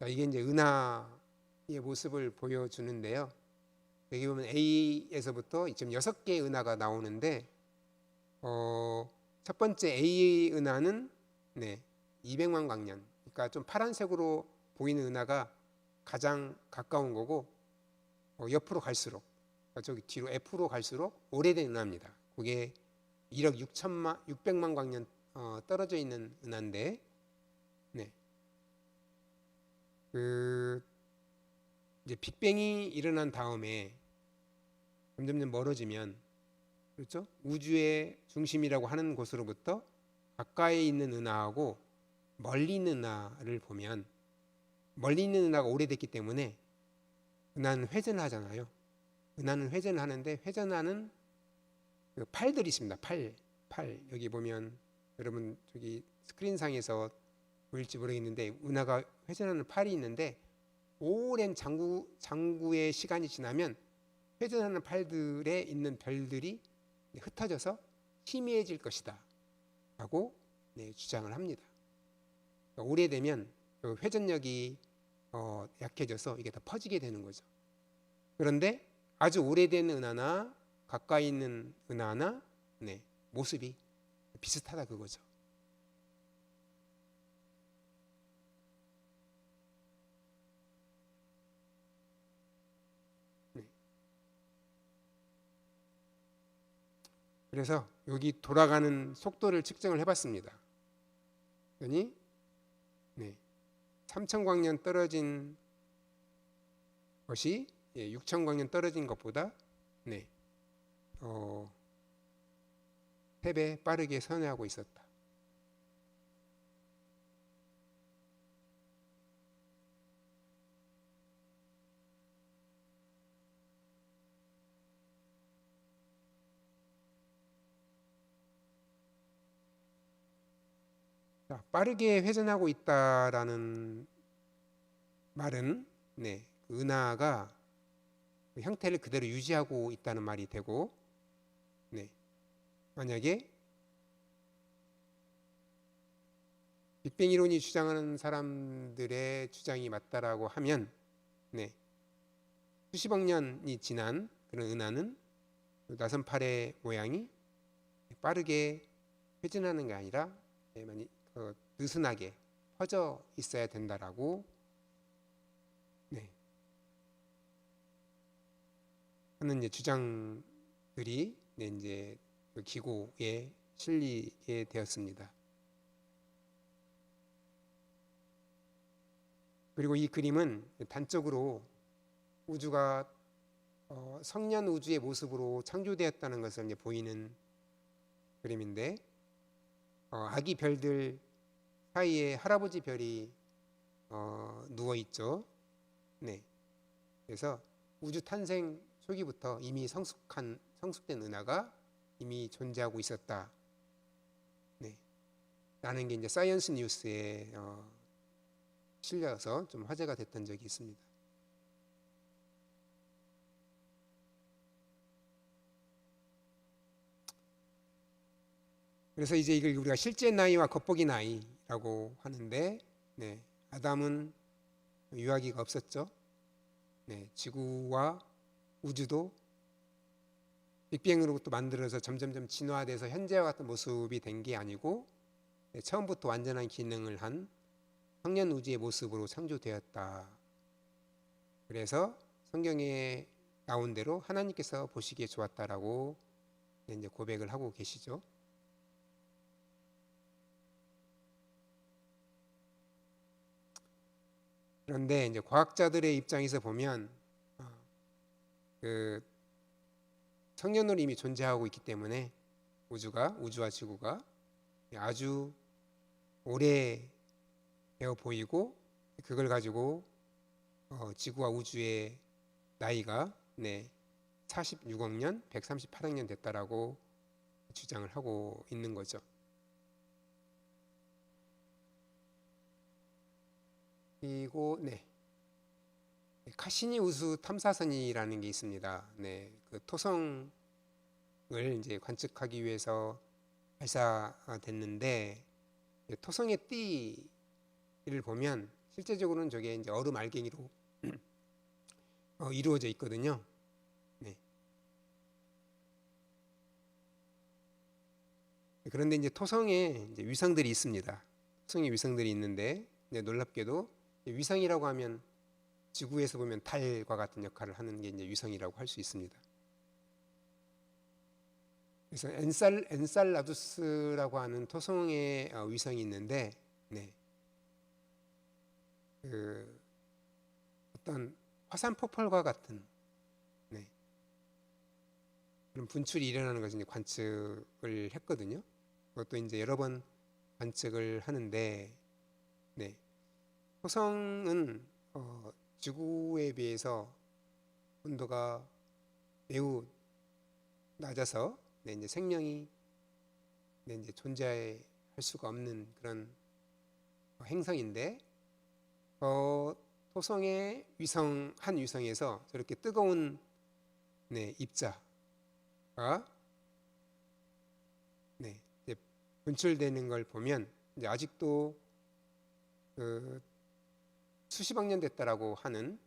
이게 이제 은하의 모습을 보여주는데요. 여기 보면 A에서부터 지금 6개의 은하가 나오는데 첫 번째 A 은하는 200만 광년. 그러니까 좀 파란색으로 보이는 은하가 가장 가까운 거고 옆으로 갈수록 그러니까 저기 뒤로 F로 갈수록 오래된 은하입니다. 그게 1억 600만 광년 떨어져 있는 은하인데 이제 빅뱅이 일어난 다음에 점점 멀어지면 그렇죠? 우주의 중심이라고 하는 곳으로부터 가까이 있는 은하하고 멀리 있는 은하를 보면 멀리 있는 은하가 오래됐기 때문에 은하는 회전을 하잖아요. 은하는 회전을 하는데 회전하는 그 팔들이 있습니다. 팔. 여기 보면 여러분 저기 스크린상에서 보일지 모르겠는데 은하가 회전하는 팔이 있는데 오랜 장구의 시간이 지나면 회전하는 팔들에 있는 별들이 흩어져서 희미해질 것이다 라고 주장을 합니다. 그러니까 오래되면 그 회전력이 약해져서 이게 더 퍼지게 되는 거죠. 그런데 아주 오래된 은하나 가까이 있는 은하나 모습이 비슷하다 그거죠. 그래서 여기 돌아가는 속도를 측정을 해봤습니다. 그러니 3,000광년 떨어진 것이 6,000광년 떨어진 것보다 3배 빠르게 선회하고 있었다. 빠르게 회전하고 있다라는 말은 은하가 그 형태를 그대로 유지하고 있다는 말이 되고 만약에 빅뱅 이론이 주장하는 사람들의 주장이 맞다라고 하면 네, 수십억 년이 지난 그런 은하는 나선팔의 모양이 빠르게 회전하는 게 아니라 많이 느슨하게 퍼져 있어야 된다라고 네, 하는 이제 주장들이 네, 이제 그 기고에 실리게 되었습니다. 그리고 이 그림은 단적으로 우주가 성년 우주의 모습으로 창조되었다는 것을 이제 보이는 그림인데 아기 별들 사이에 할아버지 별이 누워 있죠. 네. 그래서 우주 탄생 초기부터 이미 성숙된 은하가 이미 존재하고 있었다. 네. 라는 게 이제 사이언스 뉴스에 실려서 좀 화제가 됐던 적이 있습니다. 그래서 이제 이걸 우리가 실제 나이와 겉보기 나이라고 하는데, 네, 아담은 유아기가 없었죠. 네, 지구와 우주도 빅뱅으로부터 만들어서 점점점 진화돼서 현재와 같은 모습이 된 게 아니고 네, 처음부터 완전한 기능을 한 성년 우주의 모습으로 창조되었다. 그래서 성경에 나온 대로 하나님께서 보시기에 좋았다라고 이제 고백을 하고 계시죠. 그런데 이제 과학자들의 입장에서 보면 그 성년으로 이미 존재하고 있기 때문에 우주와 지구가 아주 오래 되어 보이고 그걸 가지고 지구와 우주의 나이가 46억 년, 138억 년 됐다라고 주장을 하고 있는 거죠. 그리고 카시니 우수 탐사선이라는 게 있습니다. 그 토성을 이제 관측하기 위해서 발사됐는데 토성의 띠를 보면 실제적으로는 저게 이제 얼음 알갱이로 이루어져 있거든요. 그런데 이제 토성에 이제 위성들이 있습니다. 토성에 위성들이 있는데 놀랍게도 위성이라고 하면 지구에서 보면 달과 같은 역할을 하는 게 이제 위성이라고 할 수 있습니다. 그래서 엔살라두스라고 하는 토성의 위성이 있는데, 그 어떤 화산 폭발과 같은 그런 분출이 일어나는 것을 이제 관측을 했거든요. 그것도 이제 여러 번 관측을 하는데, 토성은 지구에 비해서 온도가 매우 낮아서 이제 생명이 이제 존재할 수가 없는 그런 행성인데 토성의 한 위성에서 저렇게 뜨거운 입자가 이제 분출되는 걸 보면 이제 아직도 수십억 년 됐다라고 하는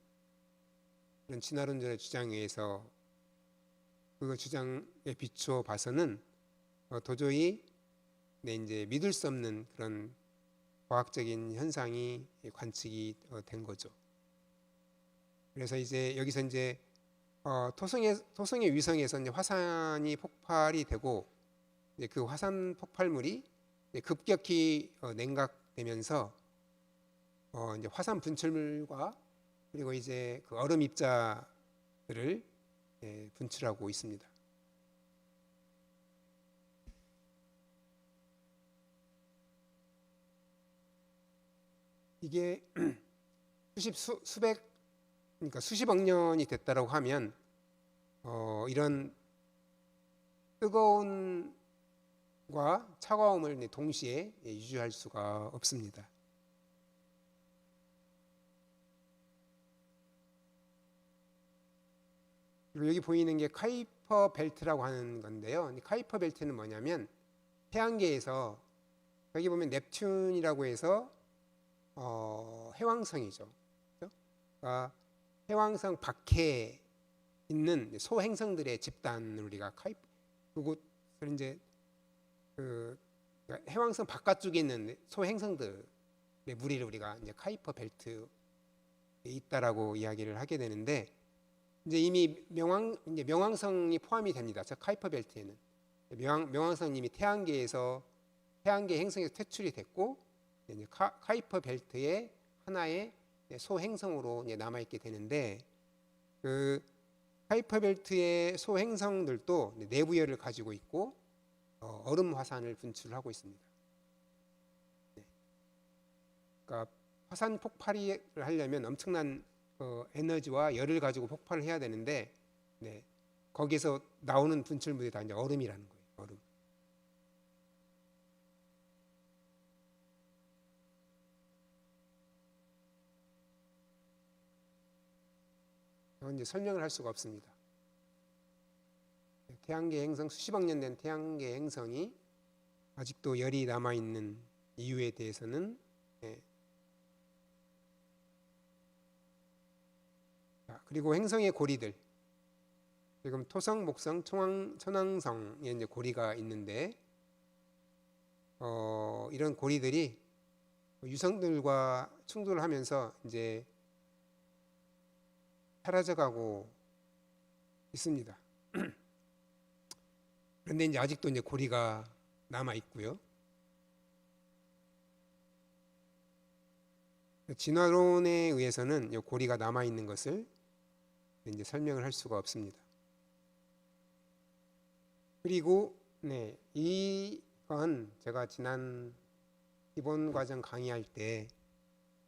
그런 진화론자의 주장에 의해서 그 주장에 비추어 봐서는 도저히 이제 믿을 수 없는 그런 과학적인 현상이 관측이 된 거죠. 그래서 이제 여기서 이제 토성의 위성에서 이제 화산이 폭발이 되고 이제 그 화산 폭발물이 급격히 냉각되면서 이제 화산 분출물과 그리고 이제 그 얼음 입자들을 분출하고 있습니다. 이게 그러니까 수십억 년이 됐다라고 하면 이런 뜨거움과 차가움을 동시에 유지할 수가 없습니다. 그리고 여기 보이는 게 카이퍼 벨트라고 하는 건데요. 카이퍼 벨트는 뭐냐면 태양계에서 여기 보면 넵튠이라고 해서 해왕성이죠. 그러니까 해왕성 밖에 있는 소행성들의 집단을 우리가 그곳을 이제 그러니까 해왕성 바깥쪽에 있는 소행성들의 무리를 우리가 이제 카이퍼 벨트에 있다라고 이야기를 하게 되는데, 이제 이미 명왕성이 포함이 됩니다. 저 카이퍼 벨트에는 명왕성님이 태양계 행성에서 퇴출이 됐고, 이제 카이퍼 벨트의 하나의 소행성으로 이제 남아 있게 되는데, 그 카이퍼 벨트의 소행성들도 내부열을 가지고 있고 얼음 화산을 분출하고 있습니다. 그러니까 화산 폭발을 하려면 엄청난 에너지와 열을 가지고 폭발을 해야 되는데, 거기서 나오는 분출물이 다 이제 얼음이라는 거예요. 얼음. 이건 이제 설명을 할 수가 없습니다. 태양계 행성, 수십억 년 된 태양계 행성이 아직도 열이 남아 있는 이유에 대해서는 그리고 행성의 고리들, 지금 토성, 목성, 천왕성에 이제 고리가 있는데, 이런 고리들이 유성들과 충돌을 하면서 이제 사라져가고 있습니다. 그런데 이제 아직도 이제 고리가 남아 있고요. 진화론에 의해서는 이 고리가 남아 있는 것을 이제 설명을 할 수가 없습니다. 그리고 이건 제가 지난 기본 과정 강의할 때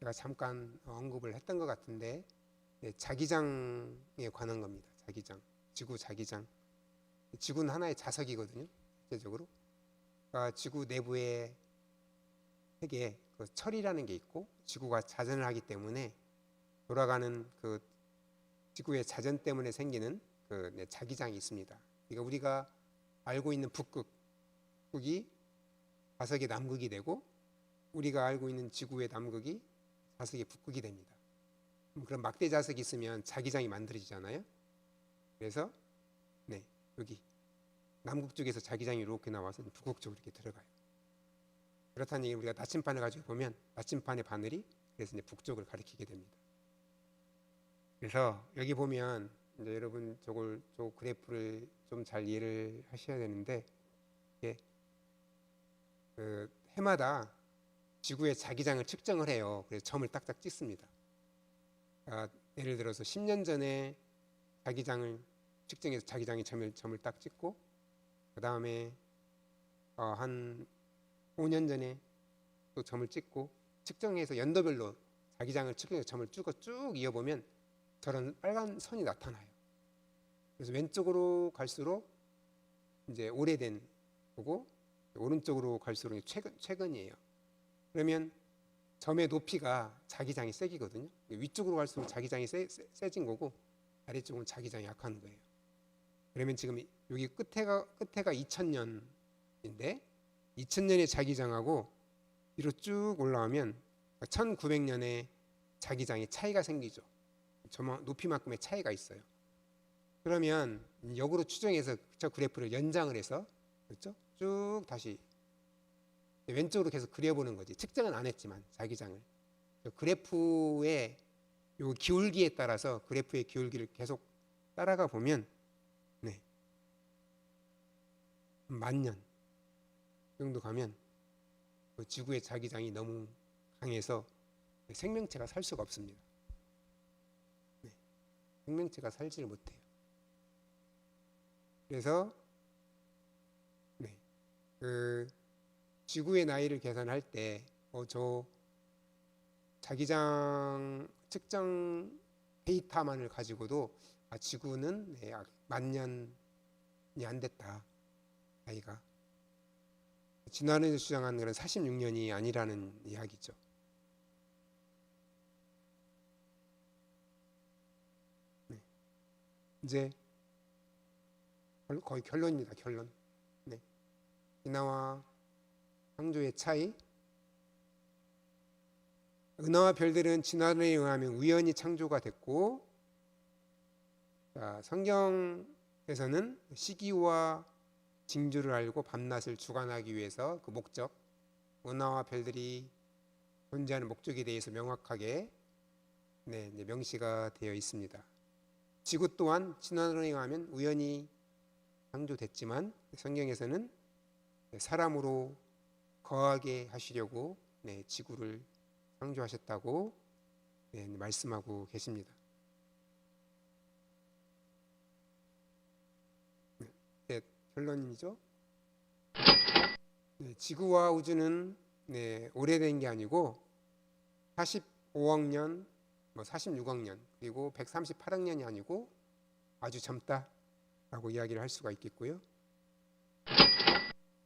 제가 잠깐 언급을 했던 것 같은데, 자기장에 관한 겁니다. 자기장, 지구 자기장. 지구는 하나의 자석이거든요. 실제적으로. 그러니까 지구 내부의 세계에 그 철이라는 게 있고, 지구가 자전을 하기 때문에 돌아가는 그 지구의 자전 때문에 생기는 그 자기장이 있습니다. 그러니까 우리가 알고 있는 북극이 자석의 남극이 되고, 우리가 알고 있는 지구의 남극이 자석의 북극이 됩니다. 그럼 막대 자석이 있으면 자기장이 만들어지잖아요. 그래서 여기 남극 쪽에서 자기장이 이렇게 나와서 북극 쪽으로 이렇게 들어가요. 그렇다는 얘기, 우리가 나침반을 가지고 보면 나침반의 바늘이 그래서 이제 북쪽을 가리키게 됩니다. 그래서 여기 보면 이제 여러분 저 그래프를 좀 잘 이해를 하셔야 되는데, 이게 해마다 지구의 자기장을 측정을 해요. 그래서 점을 딱딱 찍습니다. 예를 들어서 10년 전에 자기장을 측정해서 자기장의 점을 딱 찍고, 그 다음에 한 5년 전에 또 점을 찍고, 측정해서 연도별로 자기장을 측정해서 점을 쭉 이어보면 저런 빨간 선이 나타나요. 그래서 왼쪽으로 갈수록 이제 오래된 거고, 오른쪽으로 갈수록 최근이에요. 그러면 점의 높이가 자기장이 세기거든요. 위쪽으로 갈수록 자기장이 세진 거고, 아래쪽은 자기장이 약한 거예요. 그러면 지금 여기 끝에가 2000년인데 2000년의 자기장하고 뒤로 쭉 올라오면 1900년의 자기장이 차이가 생기죠. 높이만큼의 차이가 있어요. 그러면 역으로 추정해서 저 그래프를 연장을 해서, 그렇죠? 쭉 다시 왼쪽으로 계속 그려보는 거지. 측정은 안 했지만 자기장을. 그래프의 요 기울기에 따라서 그래프의 기울기를 계속 따라가 보면 10,000년 정도 가면 지구의 자기장이 너무 강해서 생명체가 살 수가 없습니다. 생명체가 살지를 못해요. 그래서 그 지구의 나이를 계산할 때 저 자기장 측정 데이터만을 가지고도 지구는 10,000년이 안 됐다. 나이가. 진화론에서 주장하는 그런 46년이 아니라는 이야기죠. 이제 거의 결론입니다. 결론. 진화와 창조의 차이. 은하와 별들은 진화론에 의하면 우연히 창조가 됐고, 자, 성경에서는 시기와 징조를 알고 밤낮을 주관하기 위해서 그 목적, 은하와 별들이 존재하는 목적에 대해서 명확하게 이제 명시가 되어 있습니다. 지구 또한 진화론에 의하면 우연히 창조됐지만 성경에서는 사람으로 거하게 하시려고 지구를 창조하셨다고 말씀하고 계십니다. 결론이죠. 지구와 우주는 오래된 게 아니고 45억 년, 46억 년, 그리고 138억 년이 아니고 아주 젊다라고 이야기를 할 수가 있겠고요.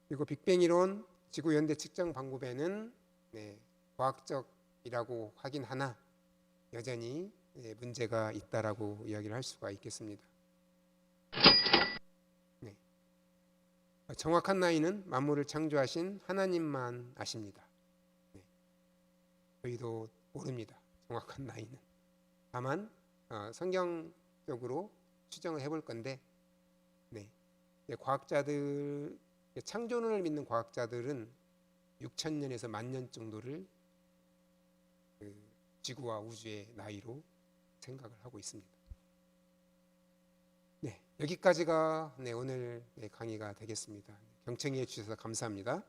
그리고 빅뱅 이론, 지구 연대 측정 방법에는 과학적이라고 하긴 하나 여전히 문제가 있다라고 이야기를 할 수가 있겠습니다. 정확한 나이는 만물을 창조하신 하나님만 아십니다. 저희도 모릅니다. 정확한 나이는. 다만 성경적으로 추정을 해볼 건데 과학자들, 창조론을 믿는 과학자들은 6,000년에서 10,000년 정도를 지구와 우주의 나이로 생각을 하고 있습니다. 여기까지가 오늘 강의가 되겠습니다. 경청해 주셔서 감사합니다.